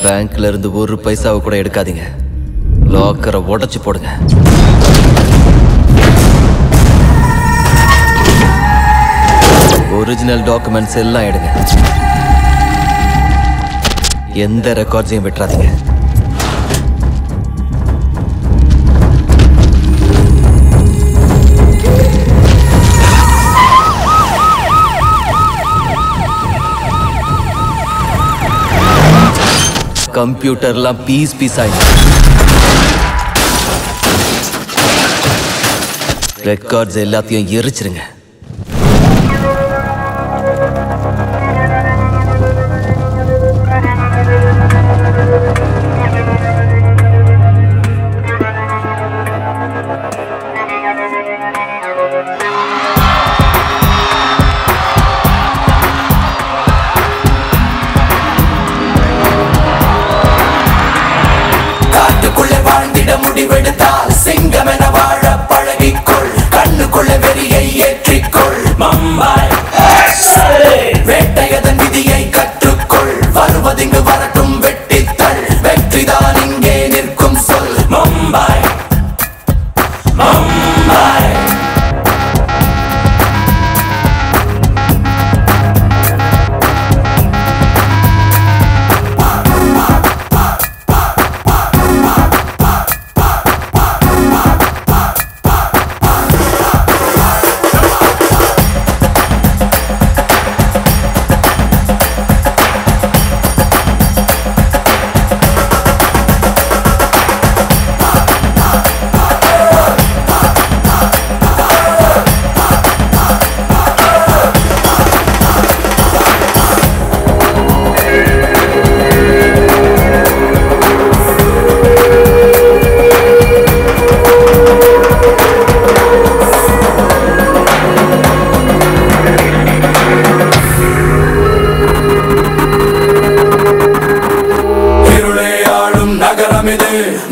பேங்க்ல இருந்து ஒரு பைசாவை கூட எடுக்காதீங்க. லாக்கரை உடைச்சு போடுங்க. ஒரிஜினல் டாக்குமெண்ட்ஸ் எல்லாம் எடுங்க. எந்த ரெக்கார்ட்ஸையும் விட்டுறாதீங்க. கம்ப்யூட்டர்லாம் பீஸ் பீஸ் ஆயிடுச்சு. ரெக்கார்ட்ஸ் எல்லாத்தையும் எரிச்சிருங்க. முடிவெடுத்தால் சிங்கமென வாழ பழகிக்கொள். கண்ணுக்குள்ள வெறியை ஏற்றிக்கொள். மம்பாய் வேட்டையதன் விதியை கற்றுக்கொள். வருவதிங்கு வரட்டும் வெட்டித்தள். வெற்றிதான் இங்கே நிற்கும் சொல். மம்பாய் மம்பாய்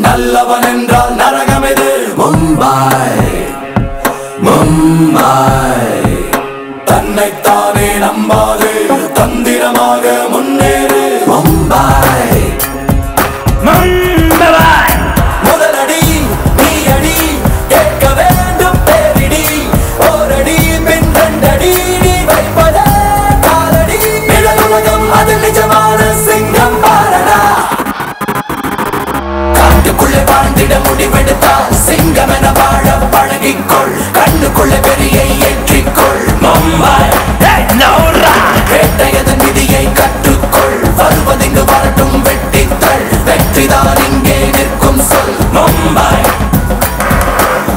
நல்லவன் என்றால் நரகம் இது. மும்பாய் மும்பாய் தன்னைத்தானே நம்பாது தந்திரமாக முன்னேறு. மும்பாய் வென்றிட முடிவெடுத்தால் சிங்கமென வாழ பழகிக்கொள் கண்ணுக்குள்ள வெறியை ஏற்றிக்கொள் மும்பை வேட்டையதன் விதியை கற்றுக்கொள் வருவதிங்கு வரட்டும் வெட்டித்தள் வெற்றிதான் இங்கே நிற்கும் சொல் மும்பை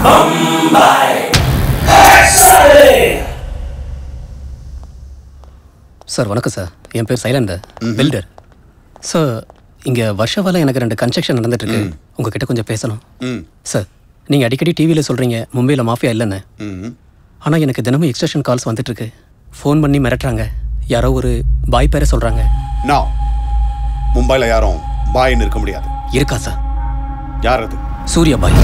மும்பை. சார் வணக்கம் சார், என் பேர் சைலண்ட் பில்டர் சார். இங்கே வருஷவால எனக்கு 2 கன்ஸ்ட்ரக்ஷன் நடந்துட்டு இருக்கு, உங்ககிட்ட கொஞ்சம் பேசணும் சார். நீங்கள் அடிக்கடி டிவியில் சொல்கிறீங்க மும்பையில் மாஃபியா இல்லைன்னு, ஆனால் எனக்கு தினமும் எக்ஸ்டென்ஷன் கால்ஸ் வந்துட்டு இருக்கு. ஃபோன் பண்ணி மிரட்டுறாங்க, யாரோ ஒரு பாய் பேரை சொல்கிறாங்க. நான் மும்பையில் யாரும் பாய்ன்னு இருக்க முடியாது. இருக்கா சார்? யார் அது? சூர்யா பாய்.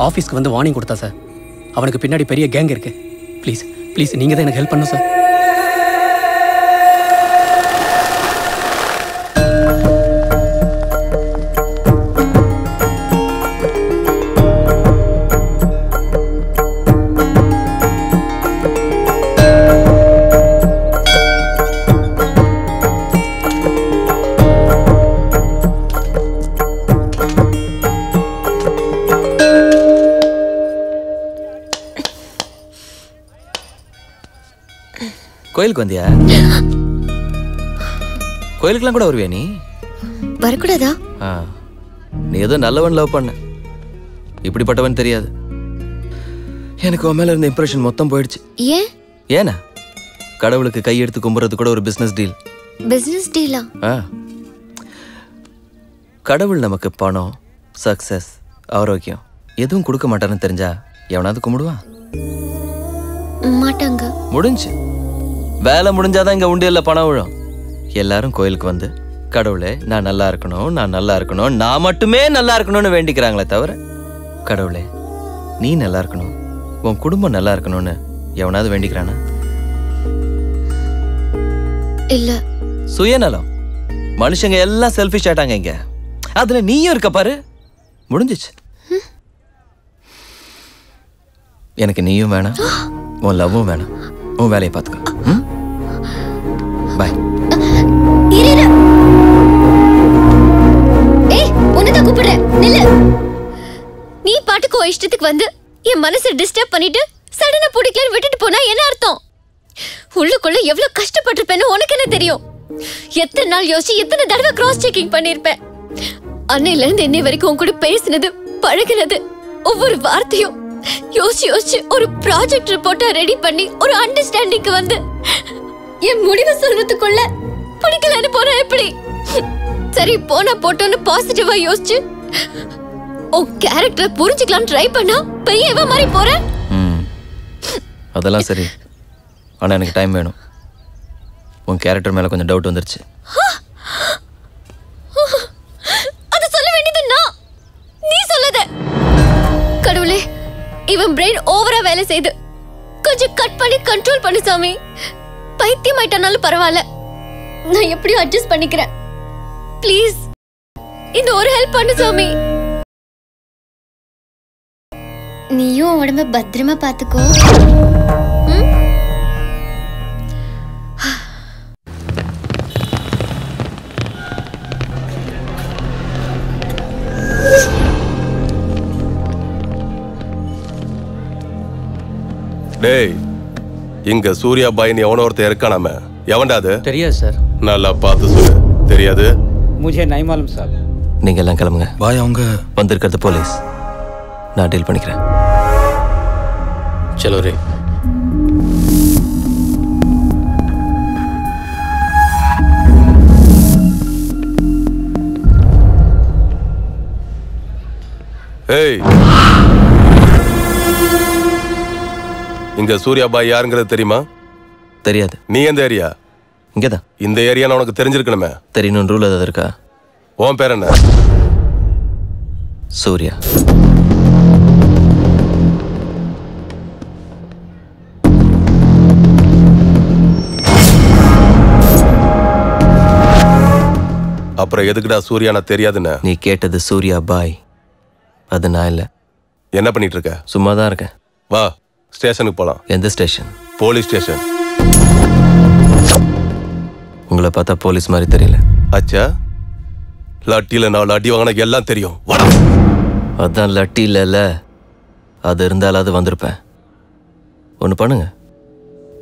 ஆஃபீஸ்க்கு வந்து வார்னிங் கொடுத்தா சார். அவனுக்கு பின்னாடி பெரிய கேங் இருக்கு. ப்ளீஸ் ப்ளீஸ் நீங்கள் தான் எனக்கு ஹெல்ப் பண்ணணும் சார். கோயிலுக்கு வந்தியா? கோயிலுக்குலாம் கூட வருவியா நீ? வரக்கூடாதா? நீ ஏதோ நல்லவன் லவ் பண்ண, இப்படிப்பட்டவன் தெரியாது. எனக்கு உன் மேல இருந்த இம்ப்ரெஷன் மொத்தம் போயிடுச்சு. ஏன்? ஏனா கடவுளுக்கு கை எடுத்து கும்புறது கூட ஒரு பிசினஸ் டீல். பிசினஸ் டீலா? கடவுள் நமக்கு பணம், சக்சஸ், ஆரோக்கியம் எதுவும் கொடுக்க மாட்டான்னு தெரிஞ்சா எவனாவது கும்பிடுவான்? மாட்டாங்க. முடிஞ்சு வேலை முடிஞ்சாதான் இங்க உண்டியல்ல பணம் விழும். எல்லாரும் கோயிலுக்கு வந்து கடவுளே நான் நல்லா இருக்கணும், நான் நல்லா இருக்கணும், நான் மட்டுமே நல்லா இருக்கணும்னு வேண்டிக்கிறாங்களே தவிர கடவுளே நீ நல்லா இருக்கணும், உன் குடும்பம் நல்லா இருக்கணும்னு எவனாவது வேண்டிக்கிறானா? இல்ல. சுயநலம். மனுஷங்க எல்லாம் செல்ஃபிஷ் ஆயிட்டாங்க இங்க, அதுல நீயும் இருக்க பாரு. முடிஞ்சிச்சு. எனக்கு நீயும் வேணாம், உன் லவ்வும் வேணாம், உன் வேலையை பார்த்துக்க. பாய். ஏய், உன்னதான் கூப்பிடுறேன், நில்லு. நீ பாட்டுக்கு இஷ்டத்துக்கு வந்து என் மனசை டிஸ்டர்ப் பண்ணிட்டு சடனா பிடிக்கலன்னு விட்டுட்டு போனா என்ன அர்த்தம்? உள்ளுக்குள்ள எவ்வளவு கஷ்டப்பட்டிருப்பேன்னு உனக்கு என்ன தெரியும்? எத்தனை நாள் யோசிச்சு எத்தனை தடவை கிராஸ் செக்கிங் பண்ணிருப்பேன். அன்னையில இருந்து இன்னை வரைக்கும் உன் கூட பேசினது, பழகினது, ஒவ்வொரு வார்த்தையும் யோசிச்சு யோசிச்சு ஒரு ப்ராஜெக்ட் ரிப்போர்ட்டா ரெடி பண்ணி ஒரு அண்டர்ஸ்டாண்டிங்க்கு வந்து என் முடிவை சொல்றதுக்குள்ள பிடிக்கலன்னு போனா எப்படி? சரி போனா போட்டோன்னு பாசிட்டிவா யோசிச்சு உன் கேரக்டரை புரிஞ்சுக்கலாம் ட்ரை பண்ணா பெரியவ மாதிரி போறேன். அதெல்லாம் சரி, ஆனா எனக்கு டைம் வேணும். உன் கேரக்டர் மேல கொஞ்சம் டவுட் வந்துருச்சு. அது சொல்ல வேண்டியது நான், நீ சொல்லத. கடவுளே, இவன் பிரெயின் ஓவரா வேலை செய்து கொஞ்சம் கட் பண்ணி கண்ட்ரோல் பண்ணு சாமி. பைத்தியம் ஆயிட்டானாலும் பரவாயில்ல, நான் எப்படியும் அட்ஜஸ்ட் பண்ணிக்கிறேன். ப்ளீஸ் இந்த ஒரு ஹெல்ப் பண்ணு சாமி. நீயும் உடம்ப பத்திரமா பாத்துக்கோ. டேய், இங்க சூர்யா பாய்னு எவனோ ஒருத்தர் இருக்கானாம, எவன்டா அது? தெரியாது சார். நல்லா பார்த்து சொல்லு. தெரியாது? मुझे नहीं मालूम साहब. நீங்க எல்லாம் கிளம்புங்க. பாய், அவங்க வந்திருக்கிறது போலீஸ், நான் டீல் பண்ணிக்கிறேன். चलो रे. ஏய், இங்க சூர்யா பாய் யாருங்கிறது தெரியுமா? தெரியாது. நீ எந்த ஏரியா? இங்கதான். இந்த ஏரியா உனக்கு தெரிஞ்சிருக்கணுமே. தெரியணும் ரூல் ஏதாவது இருக்கா? உன் பேர் என்ன? சூர்யா. அப்புறம் எதுக்குடா சூர்யா நான் தெரியாதுன்னு? நீ கேட்டது சூர்யா பாய், அது நான் இல்ல. என்ன பண்ணிட்டு இருக்க? சும்மா தான் இருக்கேன். வா, ஸ்டேஷனுக்கு போலாம். எந்த ஸ்டேஷன்? Police station. உங்களை பார்த்தா போலீஸ் மாதிரி தெரியல. அச்சா, லாட்டியில 4 அடி வாங்கினா எல்லாம் தெரியும். வாடா. அதான் லட்டி இல்லைல்ல, அது இருந்தாலும் அது வந்திருப்பேன். ஒன்று பண்ணுங்க,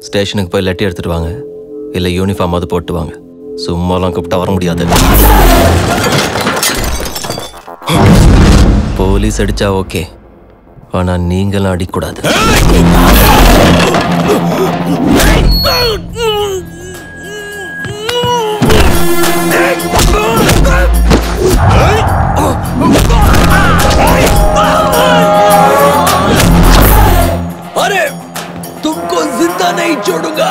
ஸ்டேஷனுக்கு போய் லட்டி எடுத்துட்டு வாங்க, இல்லை யூனிஃபார்ம் அது போட்டு வாங்க. சும்மாலாம் கூப்பிட்டா வர முடியாது. போலீஸ் அடிச்சா ஓகே, ஆனா நீங்களும் அடிக்கூடாது. अरे तुमको जिंदा नहीं छोड़ूंगा.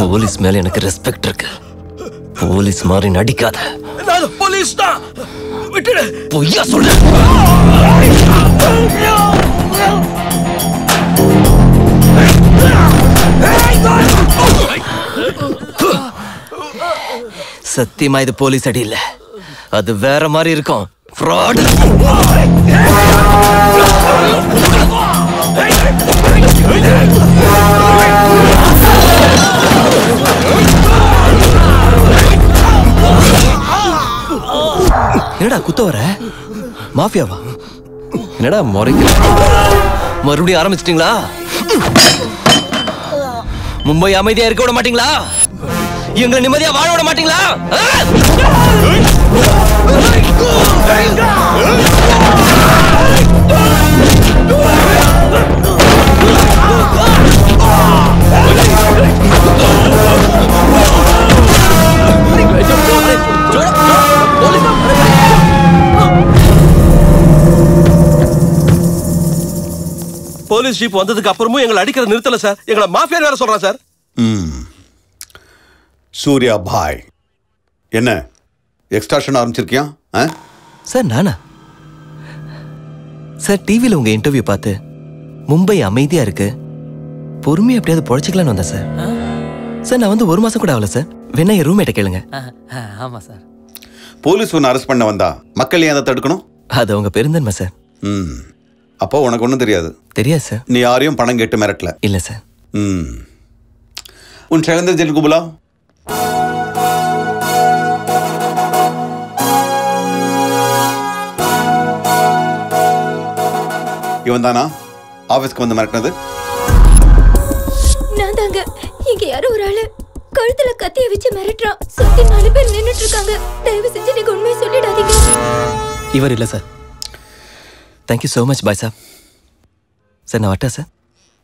போலீஸ் மேல எனக்கு ரெஸ்பெக்ட் இருக்கு. போலீஸ் மாதிரி நடிக்காத. நான் போலீஸ் தான். விட்டுடு. பொய்யா சொல்ற. சத்தியமா இது போலீஸ் அடி இல்ல, அது வேற மாதிரி இருக்கும். ஃப்ராட். என்னடா குத்த வர? மாஃபியாவா? என்னடா முறைக்க? மறுபடியும் ஆரம்பிச்சிட்டீங்களா? மும்பை அமைதியா இருக்க விட மாட்டீங்களா? எங்களை நிம்மதியா வாழ விட மாட்டீங்களா? போலீஸ் ஜீப் வந்ததுக்கு அப்புறமும் எங்களை அடிக்கிறது நிறுத்தல சார். எங்களை மாஃபியா வேற சொல்றான் சார். சூர்யா பாய், என்ன எக்ஸ்ட்ராஷன் ஆரம்பிச்சிருக்கியா? சார் நானா? சார் டிவியில் உங்க இன்டர்வியூ பார்த்து மும்பை அமைதியா இருக்கு, பொறுமையா எப்படியாவது பொழைச்சிக்கலான்னு வந்தேன் சார். சார் நான் வந்து 1 மாசம் கூட ஆகல சார். வேணா என் ரூம்மேட்டை கேளுங்க. ஆமா சார். போலீஸ் ஒன்று அரெஸ்ட் பண்ண வந்தா மக்கள் ஏன் அதை தடுக்கணும்? அது உங்க பெருந்தன்மை சார். அப்போ உனக்கு ஒன்றும் தெரியாது. தெரியாது சார். நீ யாரையும் பணம் கேட்டு மிரட்டல? இல்ல சார். உன் शैलेंद्र जेल को बुलाओ. இவன் தானா ஆபீஸ்க்கு வந்து மிரட்டினது? நான் தாங்க. இங்க யாரோ ஒரு ஆளு கழுத்துல கத்திய வச்சு மிரட்டுறான். சுத்தி 4 பேர் நின்னுட்டு இருக்காங்க. தயவு செஞ்சு நீங்க உண்மையை சொல்லிடாதீங்க. இவர் இல்ல sir. Thank you so much bye sir. Sir நான் வரட்டா சார்?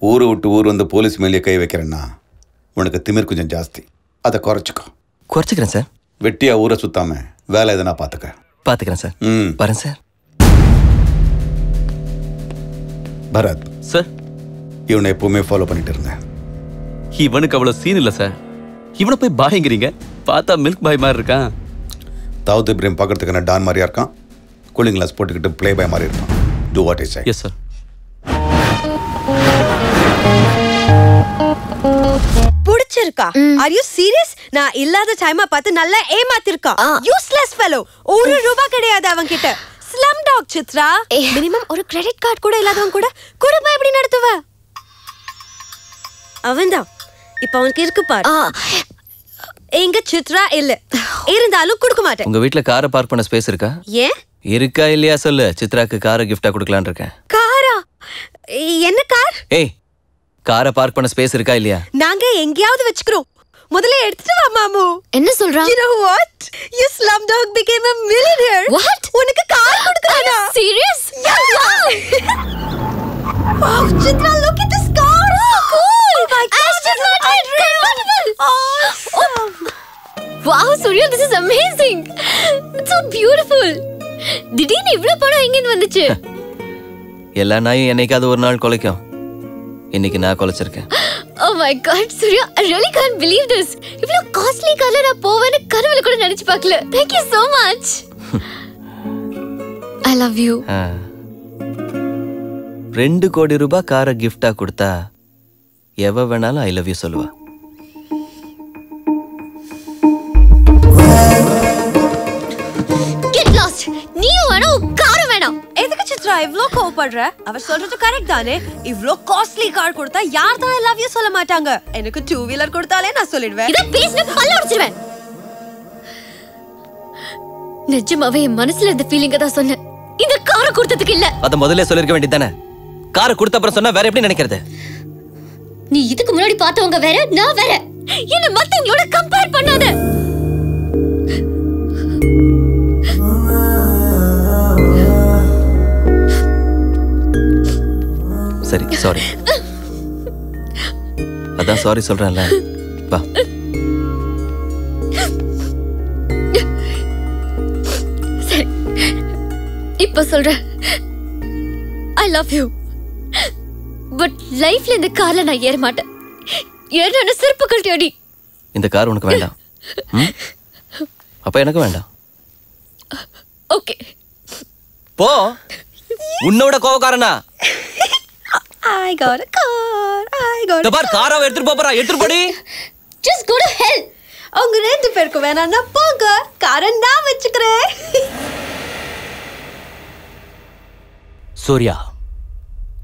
ஊரை விட்டு ஊர் வந்து போலீஸ் மேலேயே கை வைக்கிறேன்னா உனக்கு திமிர் கொஞ்சம் ஜாஸ்தி. அதை குறைச்சிக்கோ. குறைச்சிக்கிறேன் சார். வெட்டியா ஊரை சுத்தாம வேலை எதனா பார்த்துக்கிறேன் சார். வரேன் சார். பரத் சார், இவனை எப்பவுமே ஃபாலோ பண்ணிட்டு இருங்க. இவனுக்கு அவ்வளவு சீன் இல்ல சார். இவனை போய் பாய்ங்கிறீங்க, பார்த்தா மில்க் பாய் மாதிரி இருக்கான். தாவூத் இப்ராஹிம் பார்க்கறதுக்கு என்ன டான் மாதிரியா இருக்கான்? கூலிங் கிளாஸ் போட்டுக்கிட்டு ப்ளே பாய் மாதிரி இருக்கான். Do what I say. Yes sir. புடிச்சிருக்கா? Are you serious? நான் இல்லாத டைமா பார்த்து நல்லா ஏமாத்திருக்கா. Useless fellow. ₹1 கிடையாது அவன் கிட்ட. Slumdog Chitra. மினிமம் ஒரு கிரெடிட் கார்டு கூட இல்லாதவன் கூட குடும்பம் எப்படி நடத்துவ? அவன்தான் இப்ப அவனுக்கு இருக்கு பாரு. எங்க சித்ரா இல்ல, இருந்தாலும் கொடுக்க மாட்டேன். உங்க வீட்ல காரை பார்க் பண்ண ஸ்பேஸ் இருக்கா? ஏன் இருக்கா இல்லையா சொல்லு. சித்ராக்கு காரை கிஃப்டா கொடுக்கலான்னு இருக்கேன். காரா? என்ன கார்? ஏய், காரை பார்க் பண்ண ஸ்பேஸ் இருக்கா இல்லையா? நாங்க எங்கயாவது வெச்சுக்கிறோம். முதல்ல எடுத்துட்டு வா மாமு. என்ன சொல்றா? You know what? Your slumdog became a millionaire. What? உனக்கு car கொடுக்கறானா? Serious? Yeah. Wow, Chitra, look at this car. So cool. Oh my God. Aston Martin. Awesome. Wow, Surya, this is amazing. It's so beautiful. திடீர்னு இவ்ளோ பணம் எங்க இருந்து வந்துச்சு? எல்லா நாயும் என்னைக்காவது ஒரு நாள் கொலைக்கும். இன்னைக்கு நான் கொலைச்சிருக்கேன். Oh my God, Surya, I really can't believe this. இவ்ளோ காஸ்ட்லி கார்ல நான் போவேன்னு கனவுல கூட நினைச்சு பார்க்கல. Thank you so much. I love you. 2 கோடி ரூபாய் காரை கிஃப்டா கொடுத்தா எவ வேணாலும் ஐ லவ் யூ சொல்லுவா. Get lost. நீயும் வேணும், காரும் வேணும். எதுக்கு சித்ரா இவ்ளோ கோவப்படுற? அவர் சொல்றது கரெக்ட் தானே? இவ்ளோ காஸ்ட்லி கார் கொடுத்தா யார் தான் ஐ லவ் யூ சொல்ல மாட்டாங்க. எனக்கு 2 வீலர் கொடுத்தாலே நான் சொல்லிடுவேன். இத பேசின பல்ல உடைச்சிடுவேன். நிஜமாவே என் மனசுல இருந்த ஃபீலிங்க தான் சொன்னேன். இந்த காரை கொடுத்ததுக்கு இல்ல. அத முதல்ல சொல்லிருக்க வேண்டியதானே. காரை கொடுத்த அப்புறம் சொன்னா வேற எப்படி நினைக்கிறது? நீ இதுக்கு முன்னாடி பார்த்தவங்க வேற, நான் வேற. என்ன மத்தவங்களோட கம்பேர் பண்ணாத. சரி, சாரி. அதான் சாரி சொல்றேன்ல. வா. சரி, இப்ப சொல்றேன். I love you. பட் லைஃப்ல இந்த கார்ல நான் ஏற மாட்டேன். ஏறன செருப்பு கழட்டி அடி. இந்த கார் உனக்கு வேண்டாம். அப்ப எனக்கு வேண்டாம். ஓகே. போ. உன்னோட கோவக்காரனா? I got a car. I got the bar காராவை எடுத்துட்டு போறா. எடுத்துட்டு போடி. Just go to hell. அவங்க ரெண்டு பேருக்கு வேணாம்னா போங்க. காரை நான் வச்சுக்கிறேன். சூர்யா,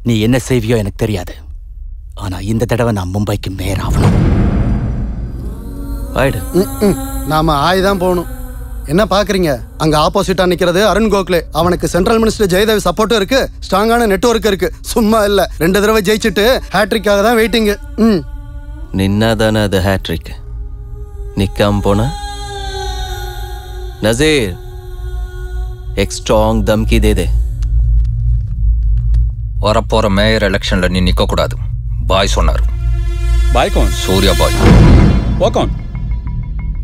நீ என்ன செய்வியோ எனக்கு தெரியாது. ஆனா இந்த தடவை நான் மும்பைக்கு மேயர் ஆகணும். நாம ஆய்தான் போகணும். என்ன பாக்குறீங்க? அங்க ஆப்போசிட்டா நிக்கிறது அருண் கோக்லே. அவனுக்கு சென்ட்ரல் மினிஸ்டர் ஜெயதேவ் சப்போர்ட்டும் இருக்கு, ஸ்ட்ராங்கான நெட்வொர்க் இருக்கு. சும்மா இல்ல, 2 தடவை ஜெயிச்சுட்டு ஹேட்ரிக்காக தான் வெயிட்டிங். நின்னாதானே அது ஹேட்ரிக். நிக்காம போன நசீர் एक स्ट्रांग धमकी दे दे. வரப்போற மேயர் எலெக்ஷன்ல நீ நிக்க கூடாது. பாய் சொன்னார். பாய் कौन? சூர்யா பாய். वो कौन?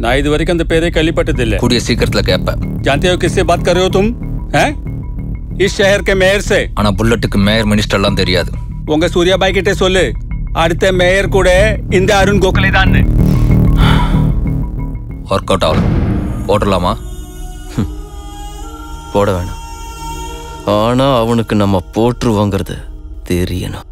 நான் இது வரைக்கும் அந்த பேரை கேள்விப்பட்டதில்லை. கூடிய சீக்கிரத்துல கேட்பேன். जानते हो किससे बात कर रहे हो तुम? हैं? इस शहर के मेयर से. ஆனா புல்லட்டுக்கு மேயர் மினிஸ்டர்லாம் தெரியாது. உங்க சூர்யா பாய் கிட்ட சொல்லு, அடுத்த மேயர் கூட இந்த அருண் கோகலே தான். ஒர்க் அவுட் ஆகல. போடலாமா? போட வேணாம். ஆனா அவனுக்கு நம்ம போட்டுருவோங்கிறது தெரியணும்.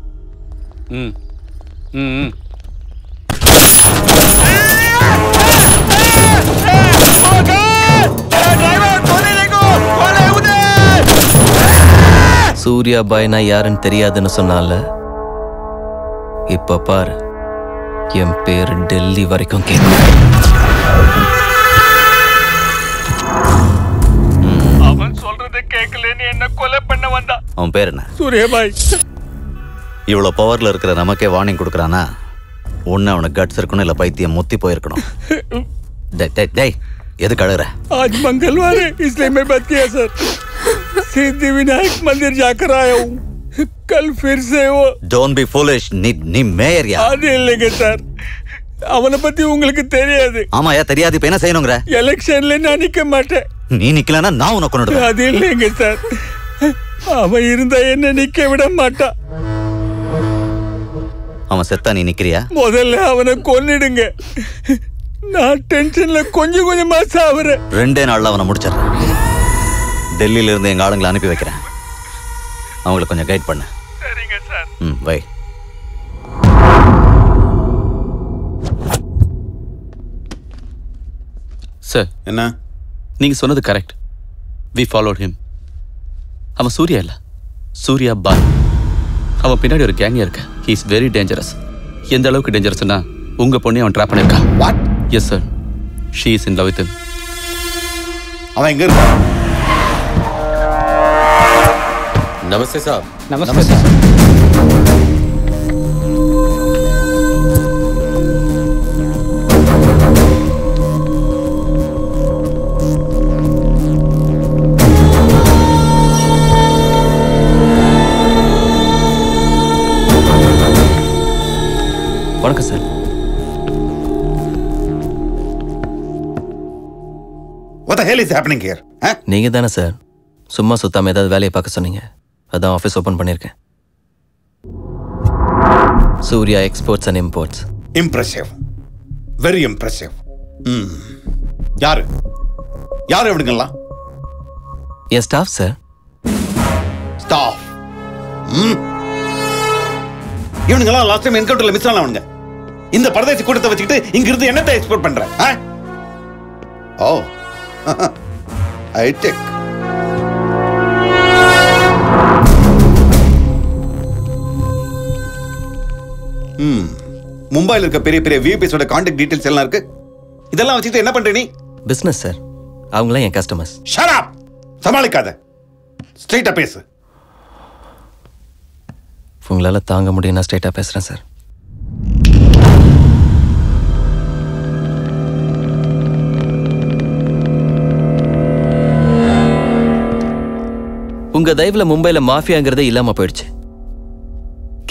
சூர்யா பாய் நான் யாருன்னு தெரியாதுன்னு சொன்னால, இப்ப பாரு என் பேரு டெல்லி வரைக்கும் கேட்கும். அவன் சொல்றதை கேட்கலன்னு என்ன கொலை பண்ண வந்தா. அவன் பேர் என்ன? சூர்யா பாய். இவ்வளவு பவர்ல இருக்கிற நமக்கே வார்னிங் கொடுக்கறானா? ஒண்ணு அவனுக்கு கட்ஸ் இருக்கணும், இல்ல பைத்தியம் முத்தி போயிருக்கணும். டேய் எதுக்கு அழுகுற? आज मंगलवार है इसलिए मैं बच गया सर. सिद्धि विनायक मंदिर जाकर आया हूँ. कल फिर से वो. Don't be foolish. நீ மேயர் யா? அது இல்லைங்க சார். அவனை பத்தி உங்களுக்கு தெரியாது. ஆமாயா தெரியாது. இப்ப என்ன செய்யணுங்கற? எலெக்ஷன்ல நான் நிக்க மாட்டேன். நீ நிக்கலனா நான் உன்னை கொன்னுடுவேன். அது இல்லைங்க சார். அவன் இருந்தா என்ன நிக்க விட மாட்டான். அவன் செத்தா நீ நிக்கிறியா? முதல்ல அவனை கொன்னிடுங்க. நான் டென்ஷன்ல கொஞ்சம் கொஞ்சமா சாவறேன். 2 நாள்ல அவனை முடிச்சிடுறேன். டெல்லியில இருந்து எங்க ஆளுங்களை அனுப்பி வைக்கிறேன். அவங்களை கொஞ்சம் கைட் பண்ணு. சரிங்க சார். வை. சார் என்ன? நீங்க சொன்னது கரெக்ட். We followed him. அவன் சூர்யா இல்ல, சூர்யா பாய். அவன் பின்னாடி ஒரு கேங் இருக்கு. He is very dangerous. எந்த அளவுக்கு டேஞ்சரஸ்னா உங்க பொண்ணை அவன் ட்ராப் பண்ணிருக்கான். What? Yes sir. She is in love with him. அவன் எங்க இருக்கான்? नमस्ते साहब. नमस्ते साहब. வணக்கம் sir. What the hell is happening here? நீங்க தானே சார் சும்மா சுத்தாம ஏதாவது வேலையை பார்க்க சொன்னீங்க. அதான் ஆஃபீஸ் ஓபன் பண்ணியிருக்கேன். Surya exports and imports. Impressive, very impressive. யாரு யாரு இவனுங்கெல்லாம்? என் ஸ்டாஃப் சார். ஸ்டாஃப்? இவனுங்கெல்லாம் லாஸ்ட் டைம் என்கவுண்டர்ல மிஸ் ஆனவனுங்க. இந்த பரதேசி கூட்டத்தை வச்சுக்கிட்டு இங்க இருந்து என்னத்தை எக்ஸ்போர்ட் பண்ற? Oh hi tech. மும்பையில் இருக்க பெரிய பெரிய விஐபிஸோட கான்டாக்ட் டீடைல்ஸ் எல்லாம் இருக்கு. இதெல்லாம் வச்சுட்டு என்ன பண்ற நீ? Business sir. அவங்களாம் என் கஸ்டமர்ஸ். Shut up. சமாளிக்காத. ஸ்ட்ரைட்டா பேசு. உங்களால தாங்க முடியும், நான் ஸ்ட்ரைட்டா பேசுறேன் சார். உங்க தயவுல மும்பைல மாஃபியாங்கிறதே இல்லாம போயிடுச்சு.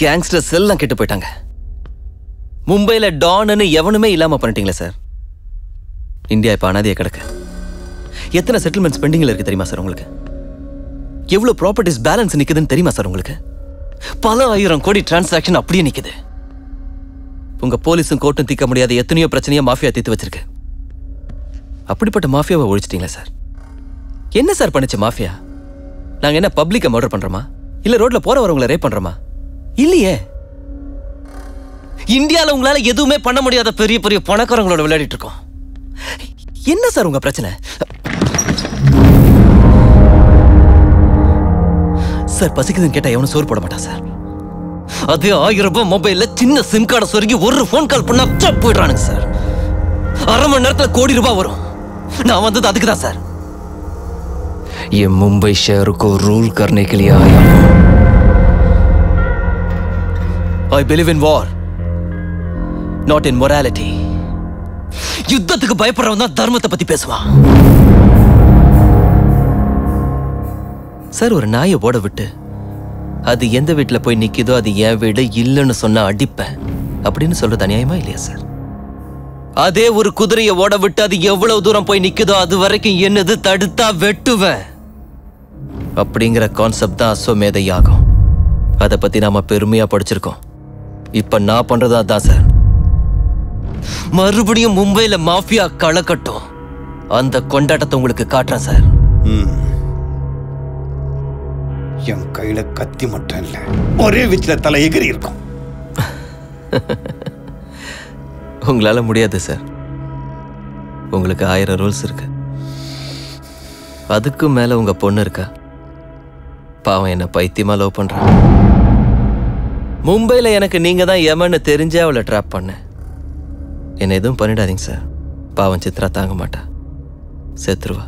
கேங்ஸ்டர்ஸ் எல்லாம் கெட்டு போயிட்டாங்க. மும்பைல டான்னு எவனுமே இல்லாம பண்ணிட்டீங்களே சார். இந்தியா இப்ப அனாதையா கிடக்கு. எத்தனை செட்டில்மெண்ட்ஸ் பெண்டிங்ல இருக்கு தெரியுமா சார் உங்களுக்கு? எவ்வளவு ப்ராப்பர்ட்டிஸ் பேலன்ஸ் நிக்குதுன்னு தெரியுமா சார் உங்களுக்கு? பல ஆயிரம் கோடி டிரான்சாக்ஷன் அப்படியே நிக்குது. உங்க போலீஸும் கோர்ட்டும் தீர்க்க முடியாத எத்தனையோ பிரச்சனையா மாஃபியா தீர்த்து வச்சிருக்கு. அப்படிப்பட்ட மாஃபியாவை ஒழிச்சிட்டீங்களா சார்? என்ன சார் பண்ணுச்சு மாஃபியா? நாங்க என்ன பப்ளிக்க மர்டர் பண்றோமா? இல்ல ரோட்ல போற வரவங்களை ரேப் பண்றோமா? இல்லையே. இந்தியால உங்களால எதுவுமே பண்ண முடியாத பெரிய பெரிய பணக்காரங்களோட விளையாடிட்டு இருக்கோம். என்ன சார் உங்க பிரச்சனை? சார் பசிக்குதுன்னு கேட்டா எவனும் சோறு போட மாட்டான் சார். அதே 1000 ரூபாய் மொபைல்ல சின்ன சிம் கார்டை சொருகி ஒரு போன் கால் பண்ணா போயிடுறானுங்க சார். அரை மணி நேரத்துல கோடி ரூபாய் வரும். நான் வந்தது அதுக்கு தான் சார். ये मुंबई शहर को रूल करने के लिए आया हूं. I believe in war, not in morality. யுத்தத்துக்கு பயப்படுறவன் தான் தர்மத்தை பத்தி பேசுவான். சார் ஒரு நாயை ஓட விட்டு அது எந்த வீட்டுல போய் நிக்குதோ அது என் வீடு இல்லைன்னு சொன்னா அடிப்பேன் அப்படின்னு சொல்றது அநியாயமா இல்லையா சார்? அதே ஒரு குதிரையை ஓட விட்டு அது எவ்வளவு தூரம் போய் நிக்குதோ அது வரைக்கும் என்னது தடுத்தா வெட்டுவேன் அப்படிங்கிற கான்செப்ட் தான் அஸ்வமேத யாகம். அதை பத்தி நாம பெருமையா படிச்சிருக்கோம். இப்ப நான் பண்றது அதான் சார். மறுபடியும் மும்பைல மாஃபியா களக்கட்டும். அந்த கொண்டாட்டத்தை உங்களுக்கு காட்டுறேன் சார். என் கையில கத்தி மட்டும் இல்ல, ஒரே வீச்சுல தலை எகிரி இருக்கும். உங்களால முடியாது சார். உங்களுக்கு 1000 ரூல்ஸ் இருக்கு. அதுக்கும் மேல உங்க பொண்ணு இருக்கா. பாவம் என்ன பைத்தியமா லவ் பண்றான். மும்பைல எனக்கு நீங்க தான் யமன்னு தெரிஞ்சே அவளை ட்ராப் பண்ண. என்ன எதுவும் பண்ணிடாதீங்க சார். பாவம் சித்ரா தாங்க மாட்டா, செத்துருவா.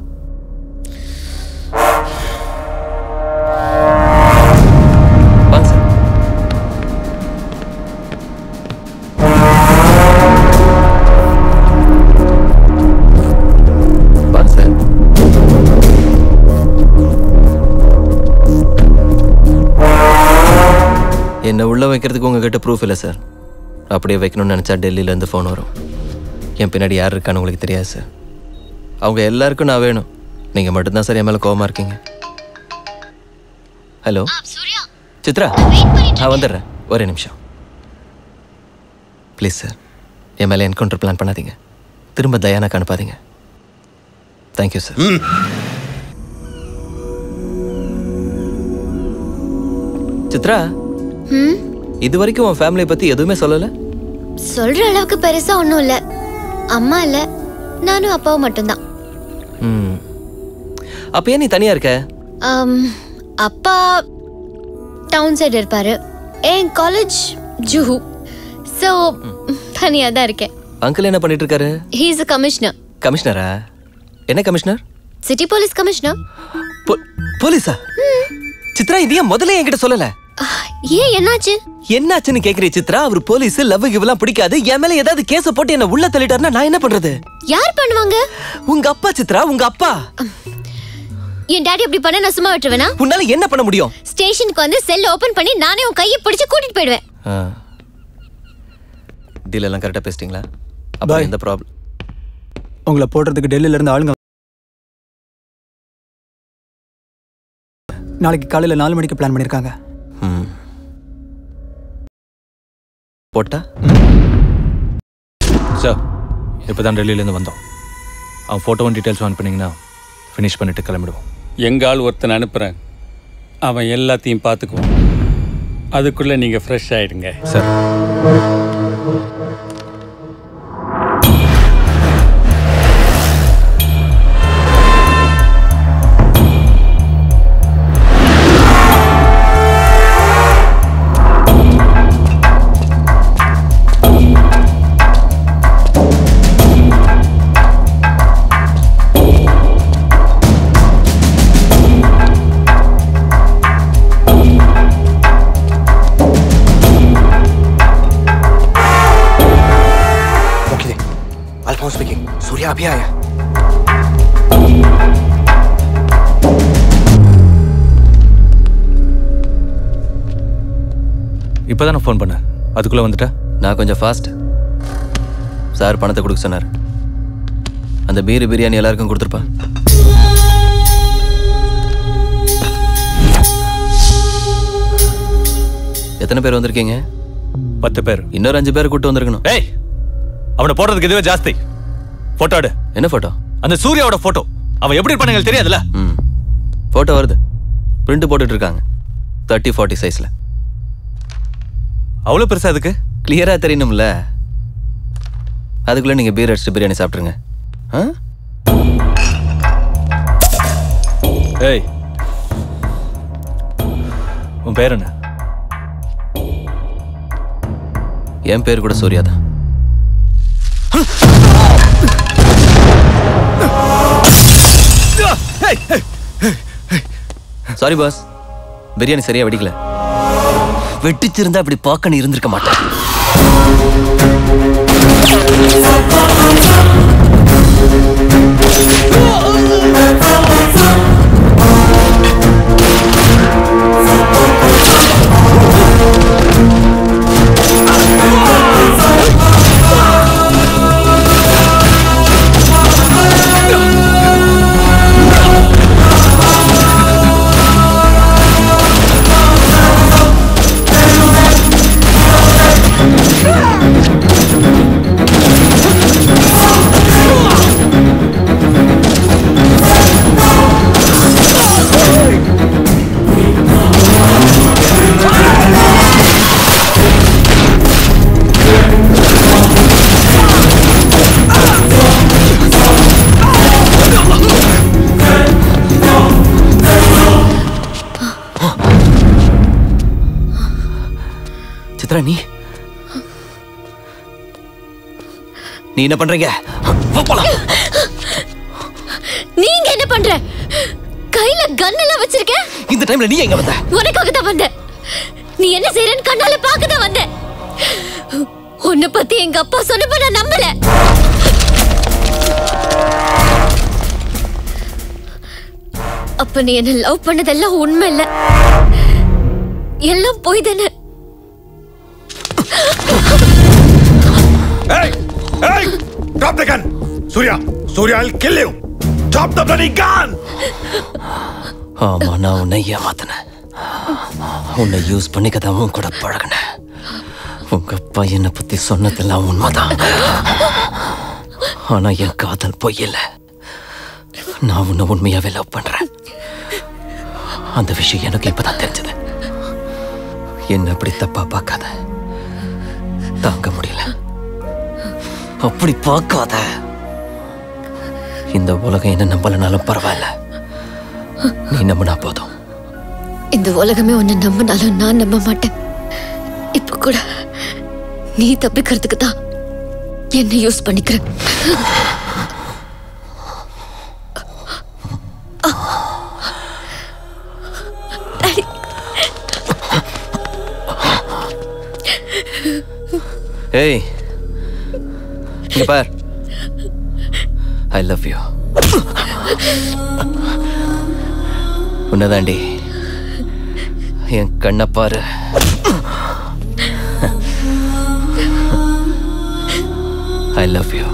வாங்க சார். வாங்க சார். என்ன உள்ள வைக்கிறதுக்கு உங்ககிட்ட ப்ரூஃப் இல்லை சார். அப்படியே வைக்கணும்னு நினச்சா டெல்லியிலேருந்து ஃபோன் வரும். என் பின்னாடி யார் இருக்கான்னு உங்களுக்கு தெரியாது சார். அவங்க எல்லாருக்கும் நான் வேணும். நீங்கள் மட்டும்தான் சார் என் மேலே கோவமாக இருக்கீங்க. ஹலோ சித்ரா, நான் வந்துடுறேன், ஒரே நிமிஷம் ப்ளீஸ் சார். என் மேலே என்கவுண்டர் பிளான் பண்ணாதீங்க. திரும்ப தயானாக்கு அனுப்பாதீங்க. Thank you sir. சித்ரா, இது வரைக்கும் உன் ஃபேமிலியை பத்தி எதுவுமே சொல்லல. சொல்ற அளவுக்கு பெருசா ஒண்ணும் இல்ல. அம்மா இல்ல, நானும் அப்பாவும் மட்டும்தான். அப்ப ஏன் நீ தனியா இருக்க? அப்பா டவுன் சைடு இருப்பாரு. என் காலேஜ் ஜூஹு. சோ தனியா தான் இருக்கேன். அங்கிள் என்ன பண்ணிட்டு இருக்காரு? He is a commissioner. கமிஷனரா? என்ன கமிஷனர்? City police commissioner. போலீஸா? சித்ரா, இது ஏன் முதல்ல என்கிட்ட சொல்லல? ஏன் என்னாச்சு? என்னாச்சுன்னு கேக்குறீ சித்ரா? அவர் போலீஸ் லவ் கிவ்லாம் பிடிக்காது. என் மேல ஏதாவது கேஸ் போட்டு என்ன உள்ள தள்ளிட்டாருன்னா நான் என்ன பண்றது? யார் பண்ணுவாங்க? உங்க அப்பா சித்ரா, உங்க அப்பா. என் டாடி அப்படி பண்ண நான் சும்மா விட்டுருவேனா? உன்னால என்ன பண்ண முடியும்? ஸ்டேஷனுக்கு வந்து செல் ஓபன் பண்ணி நானே உன் கையை பிடிச்சு கூட்டிட்டு போயிடுவேன். டீல் எல்லாம் கரெக்டா பேசிட்டீங்களா? அப்ப எந்த ப்ராப்ளம்? உங்களை போடுறதுக்கு டெல்லியில இருந்து ஆளுங்க நாளைக்கு காலையில 4 மணிக்கு பிளான் பண்ணிருக்காங்க. போட்டா சார், இப்போதான் டெல்லியிலேருந்து வந்தோம். அவன் ஃபோட்டோவும் டீட்டெயில்ஸும் அனுப்புனீங்கன்னா ஃபினிஷ் பண்ணிட்டு கிளம்பிடுவோம். எங்கள் ஆள் ஒருத்தனை அனுப்புகிறேன். அவன் எல்லாத்தையும் பார்த்துக்குவான். அதுக்குள்ளே நீங்கள் ஃப்ரெஷ் ஆகிடுங்க. சார், இப்போதான் நான் ஃபோன் பண்ணேன், அதுக்குள்ள வந்துட்டா? நான் கொஞ்சம் ஃபாஸ்ட். சார் பணத்தை கொடுக்க சொன்னார். அந்த பீரு பிரியாணி எல்லாருக்கும் கொடுத்துருப்பா. எத்தனை பேர் வந்திருக்கீங்க? 10 பேர். இன்னொரு 5 பேர் கூட்டு வந்திருக்கணும். ஏய், அவனை போடுறதுக்கு இதுவே ஜாஸ்தி. போட்டோ எடு. என்ன போட்டோ? அந்த சூர்யாவோட போட்டோ. அவன் எப்படி இருப்பான்னு எங்களுக்கு தெரியாதுல்ல? போட்டோ வருது. பிரிண்ட் போட்டுட்டு இருக்காங்க 30-40 சைஸ்ல. அவ்வளோ பெருசா அதுக்கு? கிளியரா தெரியணும்ல. அதுக்குள்ள நீங்க பீர் அடிச்சு பிரியாணி சாப்பிட்டுருங்க. ஏய், உன் பேர் என்ன? என் பேர் கூட சூர்யா தான். சாரி பாஸ், பிரியாணி சரியா வெடிக்கல. வெட்டிச்சிருந்தா அப்படி பார்க்க இருந்திருக்க மாட்டேன். நீ என்ன பண்றீங்க? நீங்க என்ன பண்ற? கையில கன் எல்லாம் வச்சிருக்க. இந்த டைம்ல நீ எங்க வந்த? உனக்காக தான் வந்த. நீ என்ன செய்றன்னு கண்ணால பார்க்க தான் வந்த. உன்னை பத்தி எங்க அப்பா சொன்னப்ப நான் நம்பல. அப்ப நீ என்ன லவ் பண்ணதெல்லாம் உண்மை இல்ல, எல்லாம் போய் தானே. Hey! Hey! Drop the gun! Surya! Surya, I'll kill you! Drop the bloody gun! ஆமா, நான் உன்னை ஏமாத்தினேன். உன்னை யூஸ் பண்ணிக்கதான் உன் கூட பழகினேன். உங்க அப்பா என்னை பத்தி சொன்னதெல்லாம் உண்மைதான். ஆனா என் காதல் பொய் இல்லை. நான் உன்னை உண்மையாவே லவ் பண்றேன். அந்த விஷயம் எனக்கு இப்பதான் தெரிஞ்சது. என்ன அப்படி தப்பா பார்க்காத. தாங்க முடியல. அப்படி பார்க்காத. இந்த உலகம் என்ன நம்பலனாலும் பரவாயில்ல, நீ நம்பினா போதும். இந்த உலகமே உன்னை நம்பினாலும் நான் நம்ப மாட்டேன். இப்ப கூட நீ தப்பிக்கிறதுக்கு தான் என்ன யூஸ் பண்ணிக்கிறேன். ஏய், இங்க பார். I love you. உன்னதாண்டி. என் கண்ணை பாரு. I love you.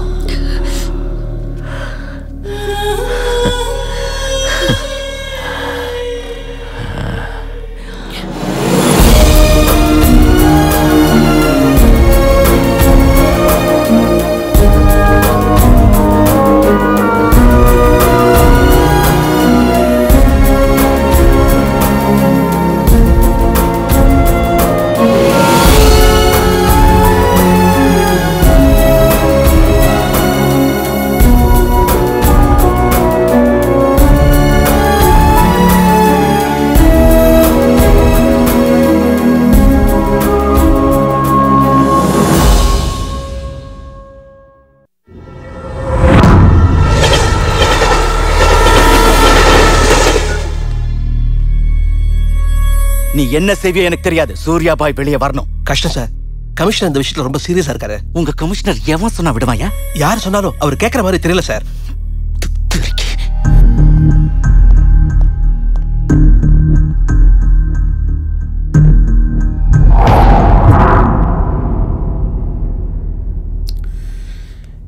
நீ என்ன செய்வியோ எனக்கு தெரியாது. சூர்யா பாய் வெளியே வரணும். கஷ்டம் சார். கமிஷனர் இந்த விஷயத்துல ரொம்ப சீரியஸா இருக்காரு. உங்க கமிஷனர் எவன் சொன்னா விடுவாயா? யார் சொன்னாலும் அவர் கேட்கற மாதிரி தெரியல சார்.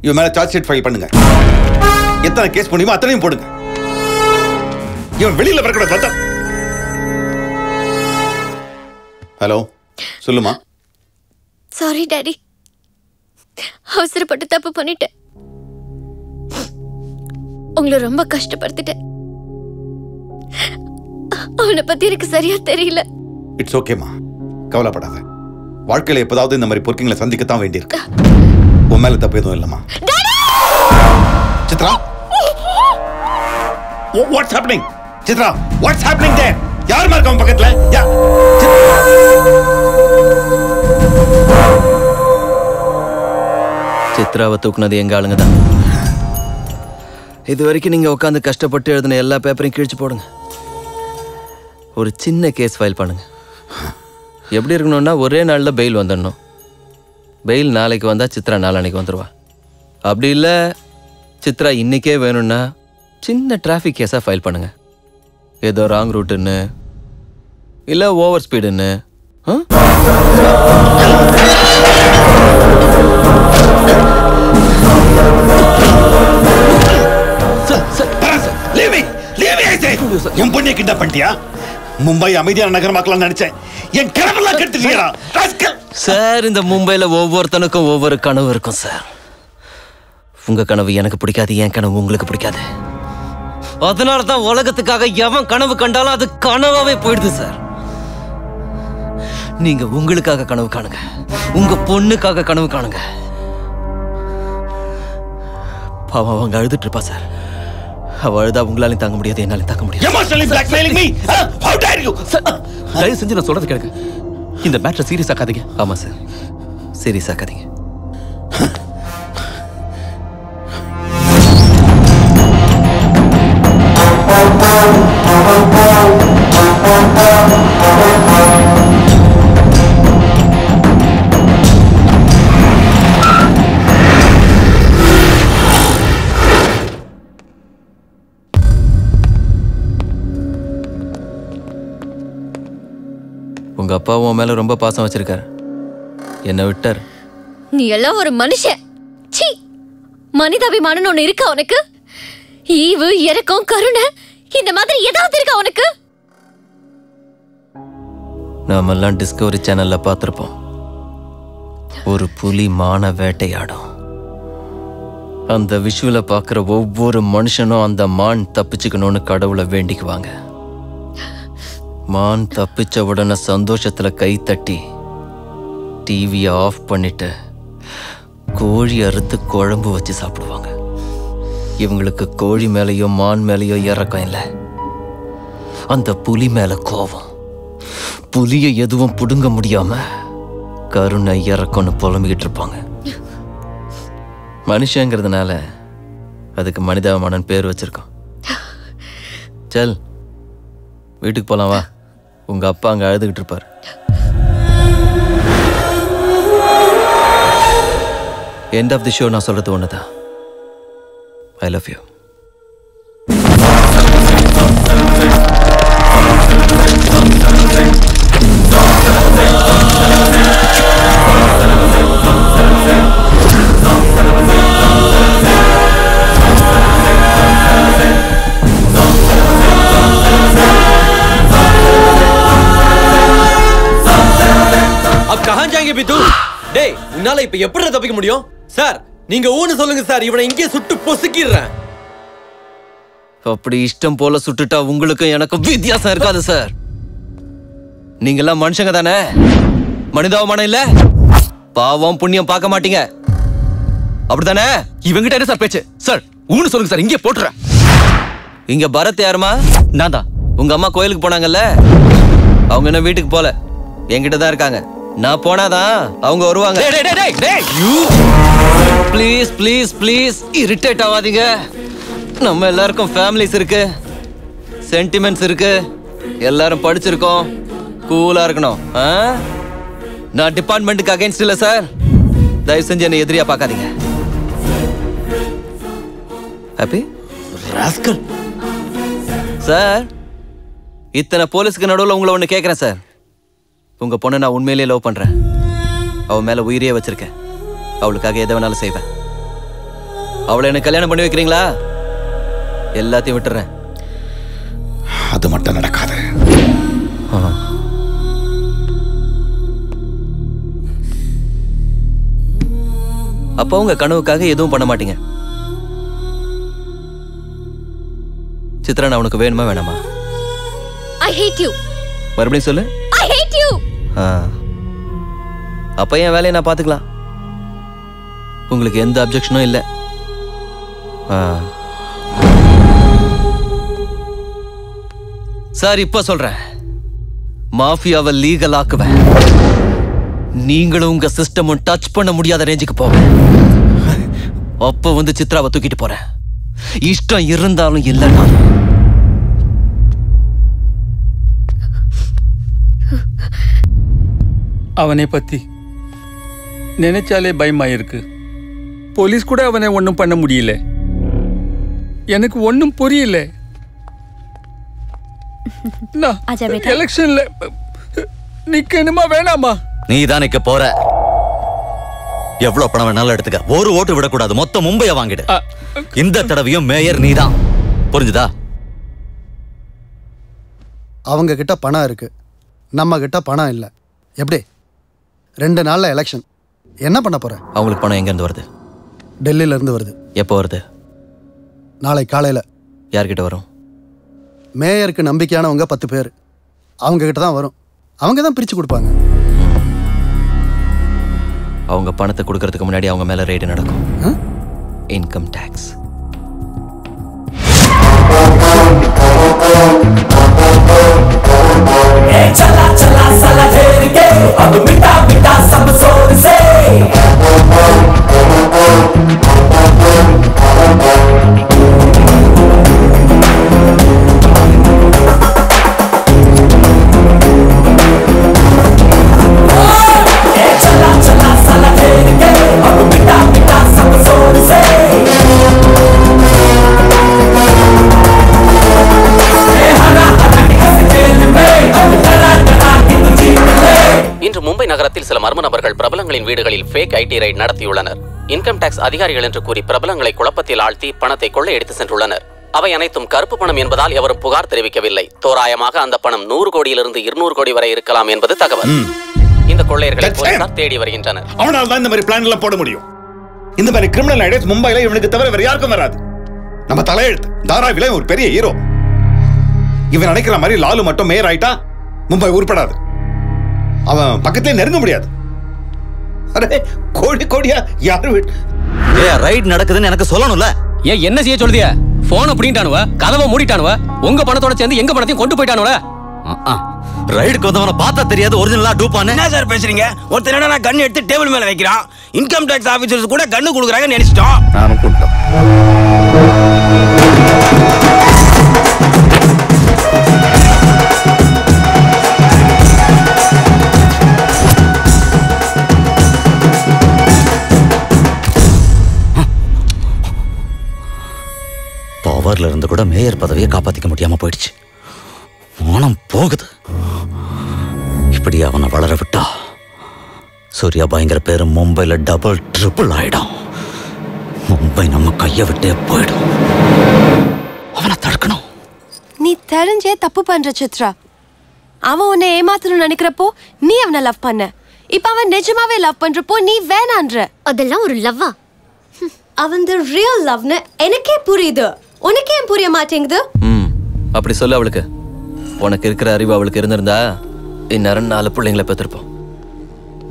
இவன் மேல சார்ஜ் ஷீட் ஃபைல் பண்ணுங்க. எத்தனை கேஸ் முடியுமோ அத்தனையும் போடுங்க. இவன் வெளியில வரக்கூடாது. ஹலோ, சொல்லுமா. சாரி டாடி, அவசரப்பட்டு தப்பு பண்ணிட்டேன். உங்களை ரொம்ப கஷ்டப்படுத்திட்டேன். அவனை பத்தி எனக்கு சரியா தெரியல. இட்ஸ் ஓகேமா, கவலைப்படாத. வாழ்க்கையில எப்போதாவது இந்த மாதிரி பொறுக்கிங்களை சந்திக்கத்தான் வேண்டியிருக்கு. உன் மேல தப்பு எதுவும் இல்லம்மா. Chitra, what's happening? Chitra, what's happening there? யார் மார்க்க அவன் பக்கத்துல? சித்ராவை தூக்குனது எங்க ஆளுங்க தான். இது வரைக்கும் நீங்க உட்காந்து கஷ்டப்பட்டு எழுதின எல்லா பேப்பரையும் கிழிச்சு போடுங்க. ஒரு சின்ன கேஸ் ஃபைல் பண்ணுங்க. எப்படி இருக்கணும்னா ஒரே நாளில் பெயில் வந்துடணும். பெயில் நாளைக்கு வந்தால் சித்ரா நாளான்னைக்கு வந்துடுவா. அப்படி இல்லை சித்ரா இன்னைக்கே வேணும்னா சின்ன டிராஃபிக் கேஸாக ஃபைல் பண்ணுங்க. ஏதோ ராங் ரூட்டுன்னு இல்லை ஓவர் ஸ்பீடுன்னு. என் பொண்ணை கிண்டப் பண்ணிட்டியா? மும்பை அமைதியான நகரமாக்கலாம் நினைச்சேன். என் கனவெல்லாம் கெடுத்துட்டீங்களா? சார், இந்த மும்பையில் ஒவ்வொருத்தனுக்கும் ஒவ்வொரு கனவு இருக்கும் சார். உங்க கனவு எனக்கு பிடிக்காது, என் கனவு உங்களுக்கு பிடிக்காது. அதனால தான் உலகத்துக்காக எவன் கனவு கண்டாலும் அது கனவாவே போயிடுது சார். நீங்க உங்களுக்காக கனவு காணுங்க, உங்க பொண்ணுக்காக கனவு காணுங்க. பாவம் அவங்க அழுதுட்டு இருப்பா சார். அவ அழுதா உங்களாலையும் தாங்க முடியாது, என்னாலையும் தாங்க முடியாது. தயவு செஞ்சு நான் சொல்றது கேளுங்க. இந்த மேட்டரை சீரியஸ் ஆக்காதீங்க. ஆமா சார், சீரியஸ் ஆக்காதீங்க. உங்க அப்பா உன் மேல ரொம்ப பாசம் வச்சிருக்காரு, என்ன விட்டார். நீ எல்லாம் ஒரு மனுஷன். சீ, மனிதாபிமானம் ஒண்ணு இருக்கா உனக்கு? ஈவு, இரக்கம், கருணை இந்த மாதிரி ஏதாவது இருக்கா உனக்கு? நாமெல்லாம் டிஸ்கவரி சேனல்ல பார்த்திருப்போம். ஒரு புலி மான வேட்டையாடும். அந்த விஷுவல பார்க்குற ஒவ்வொரு மனுஷனும் அந்த மான் தப்பிச்சுக்கணும்னு கடவுளை வேண்டிக்குவாங்க. மான் தப்பிச்ச உடனே சந்தோஷத்துல கை தட்டி டிவியை ஆஃப் பண்ணிட்டு கோழி அறுத்து குழம்பு வச்சு சாப்பிடுவாங்க. இவங்களுக்கு கோழி மேலேயோ மான் மேலேயோ இறக்கம் இல்லை, அந்த புலி மேல கோபம். புலியை எதுவும் புடுங்க முடியாம கருணை இறக்கம்னு புலம்பிக்கிட்டு இருப்பாங்க. மனுஷங்கிறதுனால அதுக்கு மனிதாபிமானன் பேர் வச்சிருக்கோம். சல், வீட்டுக்கு போலாம் வா. உங்க அப்பா அங்க அழுதுகிட்டு இருப்பாரு. எண்ட் ஆஃப் தி ஷோ நான் சொல்றது ஒண்ணுதான். I love you. अब कहां जाएंगे बितू? டேய், உன்னால இப்ப எப்படி தப்பிக்க முடியும்? சார், நீங்க ஊன்னு சொல்லுங்க சார், இவனை இங்கே சுட்டு பொசுக்கிடுறேன். அப்படி இஷ்டம் போல சுட்டுட்டா உங்களுக்கும் எனக்கும் வித்தியாசம் இருக்காது சார். நீங்கெல்லாம் மனுஷங்க தானே, மனிதாபிமானம் இல்ல? பாவம் புண்ணியம் பார்க்க மாட்டீங்க, அப்படித்தானே? இவங்கிட்ட என்ன சார் பேச்சு? சார் ஊன்னு சொல்லுங்க சார், இங்கே போட்டுறேன். இங்க பரத் யாருமா? நான் தான். உங்க அம்மா கோயிலுக்கு போனாங்கல்ல, அவங்க என்ன வீட்டுக்கு போல, என்கிட்ட தான் இருக்காங்க. நான் போனாதான் அவங்க வருவாங்க. ப்ளீஸ் ப்ளீஸ் ப்ளீஸ் இரிட்டேட் ஆகாதீங்க. நம்ம எல்லாருக்கும் ஃபேமிலிஸ் இருக்கு, சென்டிமெண்ட்ஸ் இருக்கு, எல்லாரும் படிச்சிருக்கோம். கூலா இருக்கணும். நான் டிபார்ட்மெண்ட்டுக்கு அகைன்ஸ்ட் இல்ல சார். தயவு செஞ்சு என்னை எதிரியா பார்க்காதீங்க. Happy sir. இத்தனை போலீஸ்க்கு நடுவில் உங்களை ஒன்று கேட்குறேன் சார். உங்க பொண்ணை நான் உண்மையிலேயே லவ் பண்றேன். அவ மேல உயிரையே வச்சிருக்கேன். அவளுக்காக எதை வேணாலும் செய்வேன். அவளை எனக்கு கல்யாணம் பண்ணி வைக்கிறீங்களா? எல்லாத்தையும் விட்டுறேன். அது மட்டும் நடக்காது. அப்போ உங்க கனவுக்காக எதுவும் பண்ண மாட்டீங்க. சித்ரா, நான் உனக்கு வேணுமா வேணாமா? I hate you. மறுபடியும் சொல்லு. I hate you. அப்ப என் வேலையை நான் பாத்துக்கலாம். உங்களுக்கு எந்த அப்ஜெக்ஷனும் இல்லை. சார், இப்ப சொல்றேன், மாஃபியாவை லீகல் ஆக்குவேன். நீங்களும் உங்க சிஸ்டமும் டச் பண்ண முடியாத ரேஞ்சுக்கு போவேன். அப்ப வந்து சித்ராவை தூக்கிட்டு போறேன். இஷ்டம் இருந்தாலும் இல்லைனாலும். அவனை பத்தி நினைச்சாலே பயமாயிருக்கு. போலீஸ் கூட அவனை ஒன்றும் பண்ண முடியல. எனக்கு ஒன்றும் புரியல. எலெக்ஷன்ல நிக்கணுமா வேணாமா? நீ தான் நிக்க போற. எவ்வளவு பணம் வேணாலும் எடுத்துக்க. ஒரு ஓட்டு விடக்கூடாது. மொத்த மும்பையை வாங்கிடு. இந்த தடவையும் மேயர் நீதான். புரிஞ்சுதா? அவங்க கிட்ட பணம் இருக்கு, நம்ம கிட்ட பணம் இல்லை. எப்படி 2 நாள்ல எலெக்ஷன்? என்ன பண்ண போற? அவங்களுக்கு பணம் எங்க இருந்து வருது? டெல்லியில இருந்து வருது. எப்போ வருது? நாளை காலையில. யார்கிட்ட வரும்? மேயருக்கு நம்பிக்கையானவங்க 10 பேர். அவங்க கிட்ட தான் வரும். அவங்க தான் பிரிச்சு கொடுப்பாங்க. அவங்க பணத்தை கொடுக்கறதுக்கு முன்னாடி அவங்க மேல ரெய்டு நடக்கும். Income tax. चला चला साला घेर के अब मिटा मिटा सब जोर से चला चला साला घेर के अब मिटा मिटा सब जोर से இன்று மும்பை நகரத்தில் சில மர்ம நபர்கள் பிரபலங்களின் வீடுகளில் ஃபேக் ஐடி ரைட் நடத்தியுள்ளனர். இன்கம் டாக்ஸ் அதிகாரிகள் என்று கூறி பிரபலங்களை குழப்பத்தில் ஆழ்த்தி பணத்தை கொள்ளையடித்து சென்றுள்ளனர். அவை அனைத்தும் கருப்பு பணம் என்பதால் எவரும் புகார் தெரிவிக்கவில்லை. தோராயமாக அந்த பணம் 100 கோடியிலிருந்து 200 கோடி வரை இருக்கலாம் என்பது தகவல். இந்த கொள்ளையர்களை போலீசார் தேடி வருகின்றனர். அவனால தான் இந்த மாதிரி பிளான் எல்லாம் போட முடியும். இந்த மாதிரி கிரிமினல் ஐடியாஸ் மும்பைல இவனுக்கு தவிர வேற யாருக்கும் வராது. நம்ம தலையெழுத்து தாராவில ஒரு பெரிய ஹீரோ. இவன் நினைக்கிற மாதிரி லாலு மட்டும் மேயர் ஆயிட்டா மும்பை உருப்படாது. அவன் பக்கத்துல நெருங்க முடியாது. அரே கோடி கோடியா யாரு ரைட் நடக்குதுன்னு எனக்கு சொல்லணும்ல. ஏன் என்ன செய்ய சொல்லுதியா? போனை பிடிட்டானுவ, கதவை மூடிட்டானுவ, உங்க பணத்தோட சேர்ந்து எங்க பணத்தையும் கொண்டு போயிட்டானுவ. ரைடுக்கு வந்தவன பார்த்தா தெரியாது ஒரிஜினலா டூப்பானே. என்ன சார் பேசுறீங்க? ஒருத்தர் நான் கன் எடுத்து டேபிள் மேல வைக்கிறான். இன்கம் டாக்ஸ் ஆபீசர்ஸ் கூட கன்னு கொடுக்குறாங்கன்னு நினைச்சிட்டோம். நானும் கொடுத்தோம். பவர்ல இருந்து கூட மேயர் பதவியை காப்பாத்திக்க முடியாம போயிடுச்சு. மானம் போகுது. இப்படி அவனை வளர விட்டா சூர்யா பயங்கர பேரு மும்பைல டபுள் ட்ரிபிள் ஆயிடும். மும்பை நம்ம கையை விட்டே போயிடும். அவனை தடுக்கணும். நீ தெரிஞ்சே தப்பு பண்ற சித்ரா. அவன் உன்னை ஏமாத்தணும்னு நினைக்கிறப்போ நீ அவனை லவ் பண்ண. இப்ப அவன் நிஜமாவே லவ் பண்றப்போ நீ வேணான்ற. அதெல்லாம் ஒரு லவ்வா? அவன் ரியல் லவ்னு எனக்கே புரியுது. உனக்கு ஏன் புரிய மாட்டேங்குது? அப்படி சொல்ல அவளுக்கு. உனக்கு இருக்கிற அறிவு அவளுக்கு இருந்திருந்தா இந்நேரம் 4 பிள்ளைங்களை பெற்றிருப்போம்.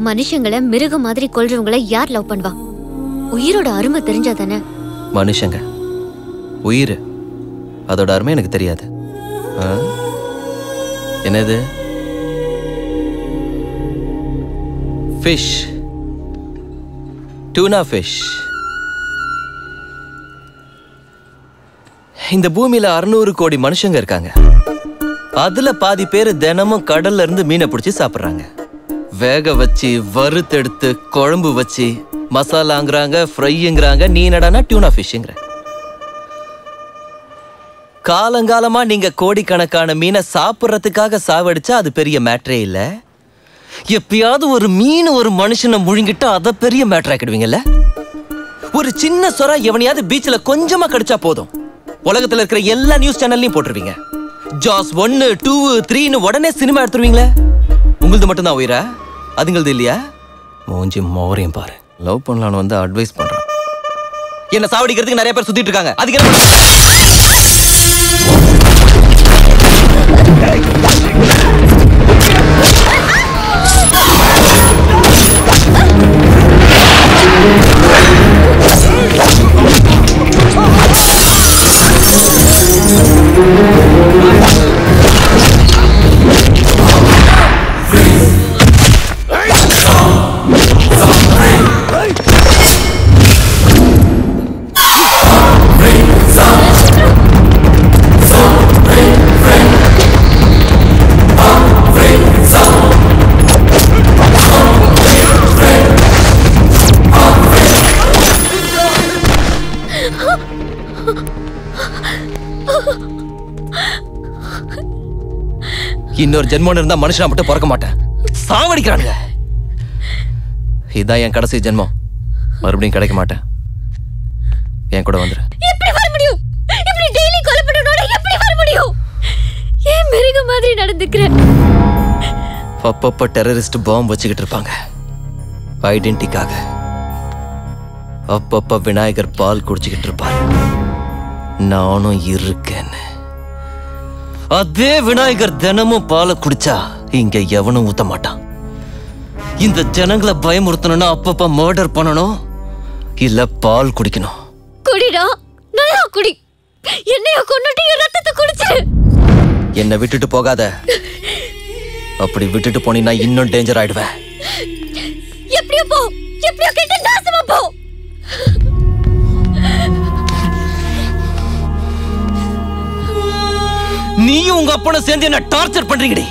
மனுஷங்களை மிருகம் மாதிரி கொல்றவங்களை யார் லவ் பண்ணுவா? உயிரோட அருமை தெரிஞ்சா தானே. மனுஷங்க உயிர், அதோட அருமை எனக்கு தெரியாது. என்னது? ஃபிஷ், டூனா ஃபிஷ். இந்த பூமியில 600 கோடி மனுஷங்க இருக்காங்க. அதுல பாதி பேர் தினமும் கடல்ல இருந்து மீனை பிடிச்சி சாப்பிடுறாங்க. வேக வச்சு வறுத்தெடுத்து குழம்பு வச்சு மசாலாங்கிறாங்க, ஃப்ரைங்கிறாங்க. நீ என்னடானா டியூனா ஃபிஷ்ங்கிற. காலங்காலமா நீங்க கோடிக்கணக்கான மீனை சாப்பிட்றதுக்காக சாவடிச்சா அது பெரிய மேட்டரே இல்ல. எப்பயாவது ஒரு மீன் ஒரு மனுஷனை முழுங்கிட்டா அதை பெரிய மேட்டர் ஆக்கிடுவீங்கல்ல. ஒரு சின்ன சொரா எவனையாவது பீச்ல கொஞ்சமா கடிச்சா போதும், உலகத்துல இருக்கிற எல்லா நியூஸ் சேனல்லையும் போட்டுருவீங்க. ஜாஸ் 1, 2, 3ன்னு உடனே சினிமா எடுத்துருவீங்களே. உங்களது மட்டும்தான் உயிரா, அதுங்களது இல்லையா? மூஞ்சி மோரையும் பாரு. லவ் பண்ணலான்னு வந்து அட்வைஸ் பண்றான். என்ன சாவடிக்கிறதுக்கு நிறைய பேர் சுத்திட்டு இருக்காங்க. அதுக்கு இன்னொரு ஜென்மம் இருந்தா மனுஷனா மட்டும் பிறக்க மாட்டேன். சாவடிக்கிறானுங்க. இதான் என் கடைசி ஜென்மம். மறுபடியும் கிடைக்க மாட்டேன். என் கூட வந்துரு. எப்படி வர முடியும்? இப்படி டெய்லி கொலை பண்ணனோட எப்படி வர முடியும்? ஏன் மிருக மாதிரி நடந்துக்கிற? அப்பப்ப டெரரிஸ்ட் பாம்பு வச்சுக்கிட்டு இருப்பாங்க ஐடென்டிட்டிக்காக. அப்பப்ப விநாயகர் பால் குடிச்சுக்கிட்டு இருப்பாரு. நானும் இருக்கேன்னு. அதே விநாயகர் தினமும் பாலை குடிச்சா இங்க எவனும் ஊத்த மாட்டான். இந்த ஜனங்களை பயமுறுத்தணும்னா அப்பப்ப மர்டர் பண்ணணும், இல்ல பால் குடிக்கணும். குடிடா, நல்லா குடி. என்னைய கொன்னுட்டு என் ரத்தத்தை குடிச்சிரு. என்னை விட்டுட்டு போகாத. அப்படி விட்டுட்டு போனீன்னா இன்னும் டேஞ்சர் ஆயிடுவேன். எப்படியோ போ, எப்படியோ கேட்டு நாசமா போ. நீயும் உங்க அப்பனை சேர்ந்து என்ன டார்ச்சர் பண்றீங்கடி.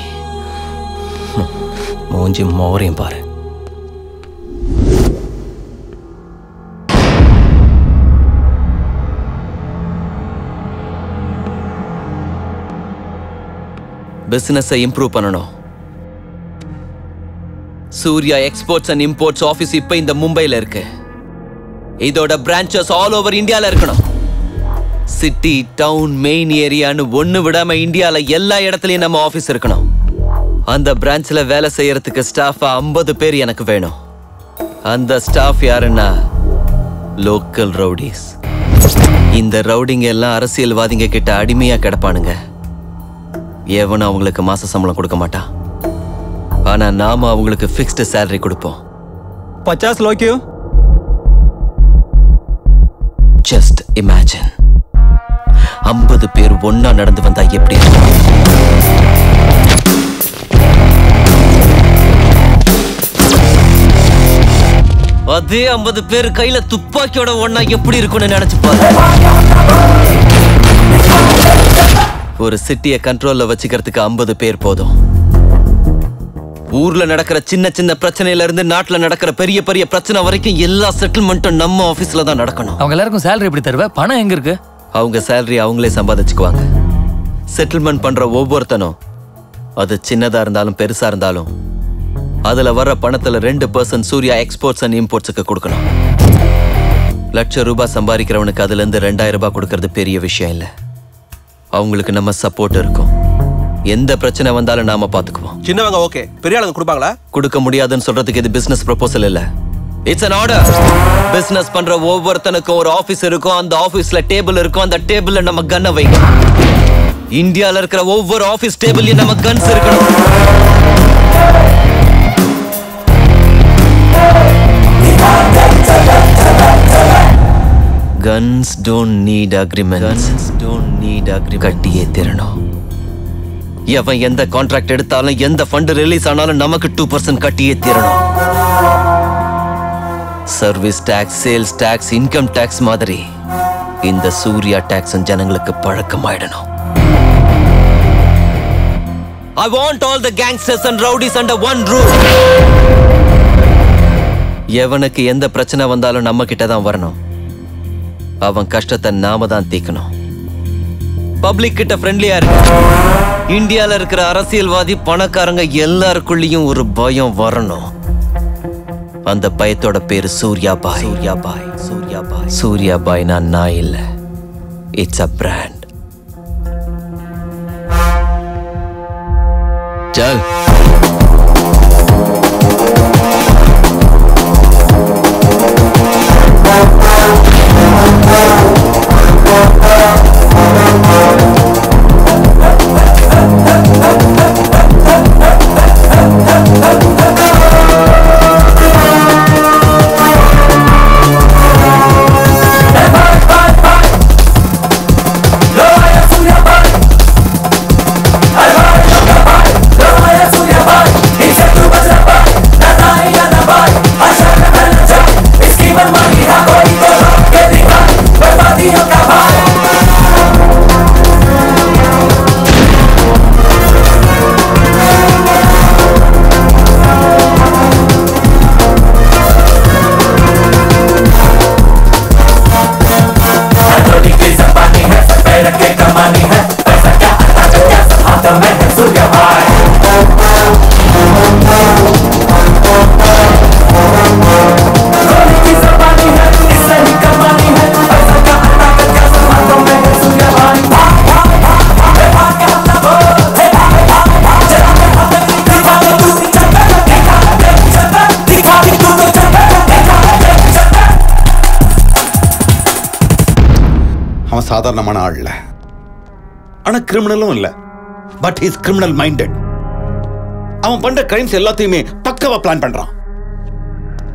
மூஞ்சி மோரையும் பாரு. பிசினஸை இம்ப்ரூவ் பண்ணணும். Surya exports and imports office இப்ப இந்த மும்பைல இருக்கு. இதோட பிரான்ச்சஸ் ஆல் ஓவர் இந்தியால இருக்கணும். சிட்டி, டவுன், மெயின் ஏரியான்னு ஒண்ணு விடாம இந்தியால எல்லா இடத்துலயும் நம்ம ஆபீஸ் இருக்கணும். அந்த பிரான்ச்ல வேலை செய்யறதுக்கு ஸ்டாஃப் 50 பேர் எனக்கு வேணும். அந்த ஸ்டாஃப் யாருன்னா லோக்கல் ரவுடிஸ். இந்த ரவுடிங்க எல்லாம் அரசியல்வாதிங்க கிட்ட அடிமையா கிடப்பானுங்க. எவனும் அவங்களுக்கு மாச சம்பளம் கொடுக்க மாட்டான். ஆனா நாம அவங்களுக்கு ஃபிக்ஸ்டு சேலரி கொடுப்போம். 50 லோக்கியோ. ஜஸ்ட் இமேஜின் 50 பேர் ஒன்னா நடந்து வந்தா எப்படி இருக்கும்? அதே 50 பேர் கையில துப்பாக்கியோட ஒன்னா எப்படி இருக்கும்னு நினைச்சு பாரு. ஒரு சிட்டியை கண்ட்ரோல்ல வச்சுக்கிறதுக்கு 50 பேர் போதும். ஊர்ல நடக்கிற சின்ன சின்ன பிரச்சனையில இருந்து நாட்டுல நடக்கிற பெரிய பெரிய பிரச்சனை வரைக்கும் எல்லா செட்டில்மெண்ட்டும் நம்ம ஆபீஸ்ல தான் நடக்கணும். அவங்க எல்லாருக்கும் சேலரி எப்படி தருவ? பணம் எங்க இருக்கு? அவங்க சேலரி அவங்களே சம்பாதிச்சுக்குவாங்க. செட்டில்மெண்ட் பண்ற ஒவ்வொருத்தனும், அது சின்னதா இருந்தாலும் பெருசா இருந்தாலும், அதுல வர்ற பணத்துல 2% சூர்யா எக்ஸ்போர்ட்ஸ் அண்ட் இம்போர்ட்ஸுக்கு கொடுக்கணும். ₹1,00,000 சம்பாதிக்கிறவனுக்கு அதுல இருந்து ₹2,000 கொடுக்கறது பெரிய விஷயம் இல்ல. அவங்களுக்கு நம்ம சப்போர்ட் இருக்கும். எந்த பிரச்சனை வந்தாலும் நாம பாத்துக்குவோம். சின்னவங்க ஓகே, பெரிய ஆளுங்க கொடுப்பாங்களா? கொடுக்க முடியாதுன்னு சொல்றதுக்கு இது பிசினஸ் ப்ரொபோசல் இல்ல. It's an order. பிசினஸ் பண்ற ஒவ்வொருத்தனுக்கும் ஒரு ஆபீஸ் இருக்கும். அந்த ஆபீஸ்ல டேபிள் இருக்கும். அந்த டேபிள்ல நம்ம கன்னை வைக்கணும். இந்தியால இருக்கிற ஒவ்வொரு ஆபீஸ் டேபிள்லயும் நம்ம கன்ஸ் இருக்கணும். Guns don't need agreements. Guns don't need agreements. கட்டியே தரணும். எவன் எந்த கான்ட்ராக்ட் எடுத்தாலும், எந்த ஃபண்ட் ரிலீஸ் ஆனாலும் நமக்கு 2% கட்டியே தரணும். Service tax, sales tax, income tax மாதிரி இந்த சூர்யா டாக்ஸ் ஜனங்களுக்கு பழக்கமாயிடணும். I want all the gangsters and rowdies under one roof. எவனுக்கு எந்த பிரச்சனை வந்தாலும் நம்ம கிட்ட தான் வரணும். அவன் கஷ்டத்தை நாம தான் தீக்கணும். பப்ளிக் கிட்ட ஃப்ரெண்ட்லியா இருக்கு. இந்தியால இருக்கிற அரசியல்வாதி, பணக்காரங்க எல்லாருக்குள்ளேயும் ஒரு பயம் வரணும். அந்த பயத்தோட பேரு சூர்யாபாய். சூர்யாபாய் சூர்யாபாய் சூர்யாபாய் நான் இல்ல. It's a brand. चल சாதாரணமான ஆள் இல்ல, ஆனா கிரிமினலும் இல்ல. But he's criminal minded. அவன் பண்ற கிரைம்ஸ் எல்லாத்தையுமே பக்கவா பிளான் பண்றான்.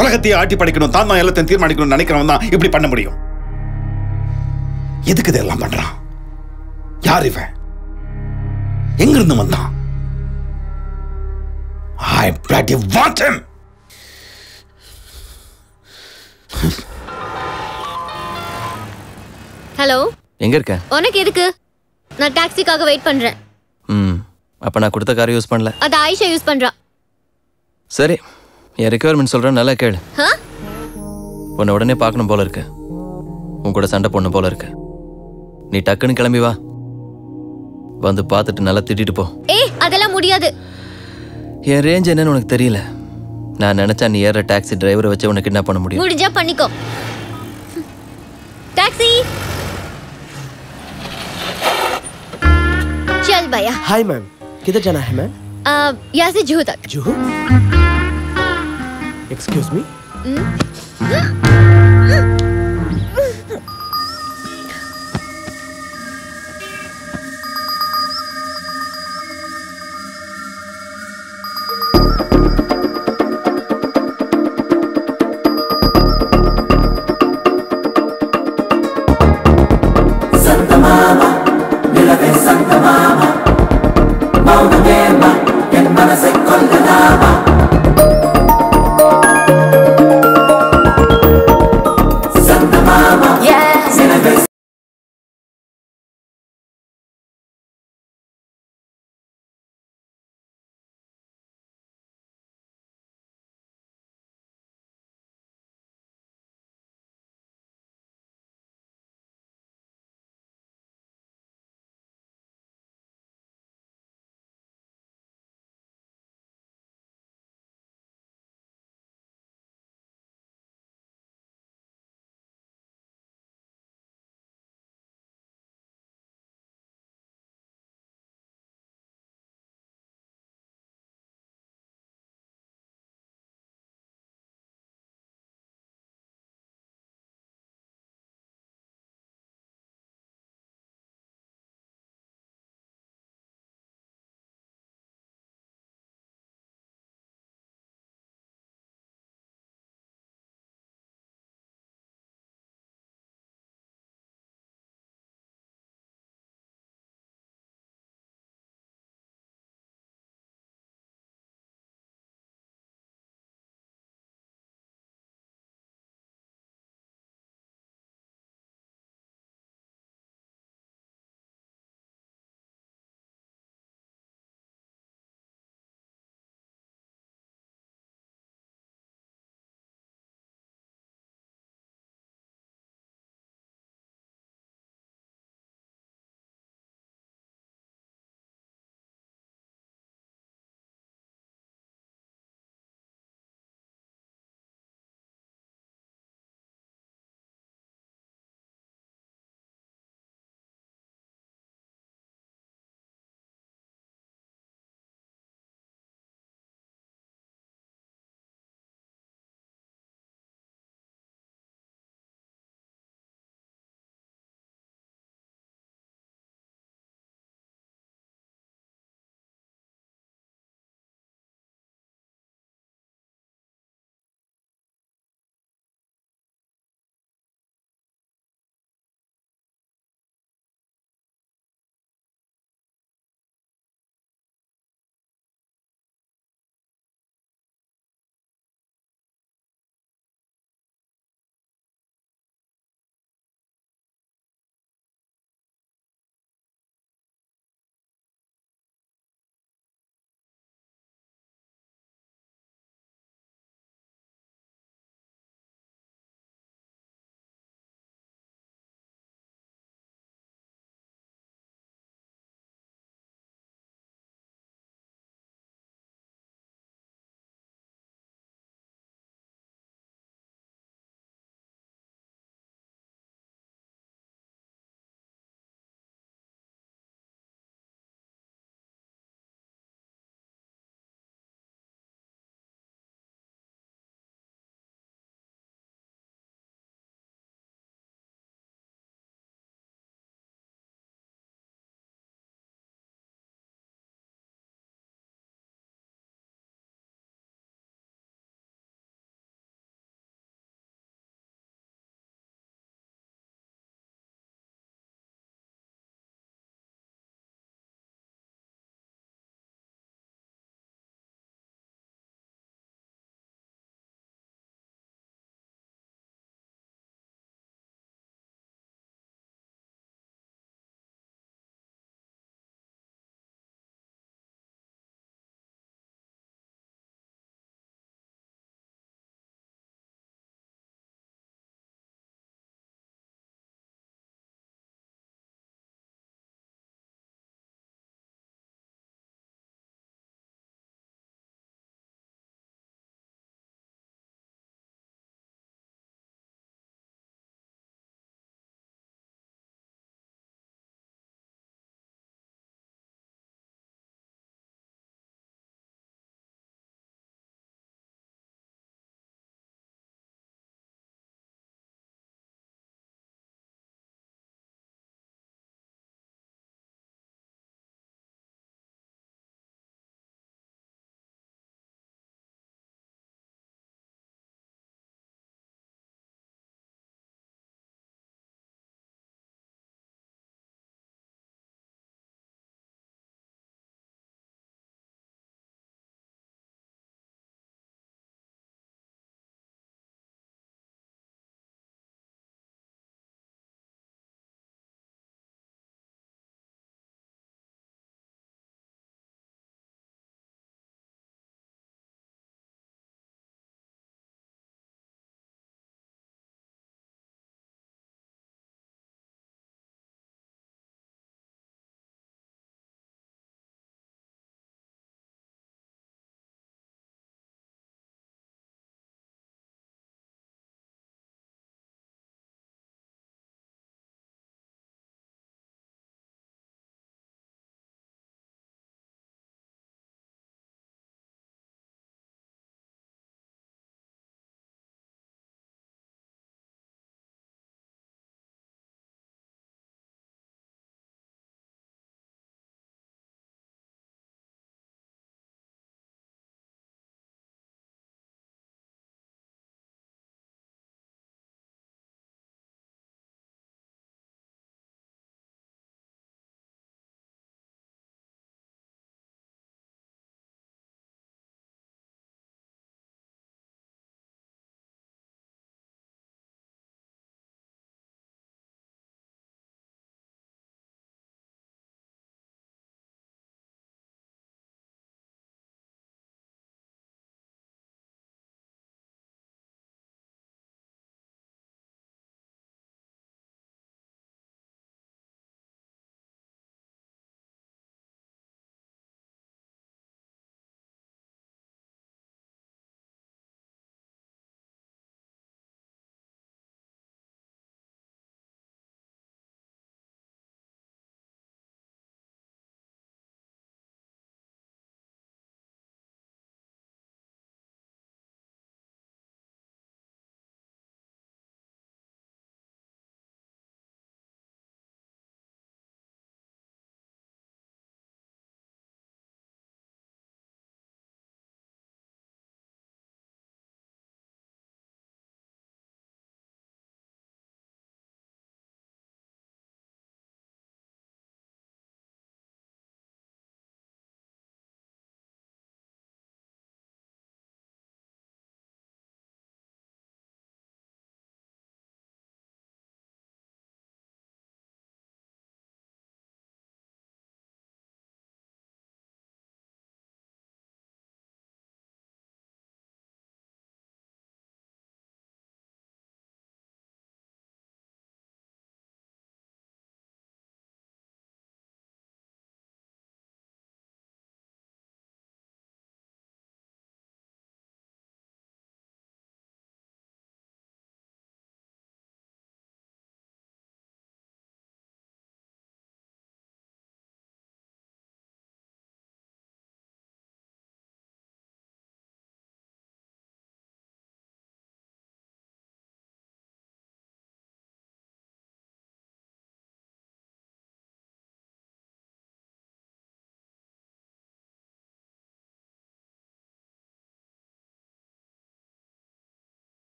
உலகத்தையே ஆட்டி படைக்கணும், தான் தான் எல்லாத்தையும் தீர்மானிக்கணும் நினைக்கிறவன் தான் இப்படி பண்ண முடியும். எதுக்கு இதெல்லாம் பண்றான்? யார் இவன்? எங்க இருந்து வந்தான்? I bloody want him. Hello, எங்க இருக்க? உனக்கு எதுக்கு? நான் டாக்ஸிக்காக வெயிட் பண்றேன். அப்ப நான் கொடுத்த காரை யூஸ் பண்ணல. அது ஆயிஷா யூஸ் பண்றா. சரி, என் ரெக்யர்மெண்ட் சொல்றேன், நல்லா கேளு. உன்னை உடனே பார்க்கணும் போல இருக்கு. உன் கூட சண்டை போடணும் போல இருக்கு. நீ டக்குன்னு கிளம்பி வா. வந்து பார்த்துட்டு நல்லா திட்டிட்டு போ. அதெல்லாம் முடியாது. என் ரேஞ்ச் என்னன்னு உனக்கு தெரியல. நான் நினைச்சா நீ ஏற டாக்ஸி டிரைவரை வச்சு உனக்கு கிட்னாப் பண்ண முடியும். முடிஞ்சா பண்ணிக்கோ. टैक्सी चल भैया. हाय मैम, किधर जाना है मैम? यहाँ से जुहू तक. जुहू? एक्सक्यूज मी.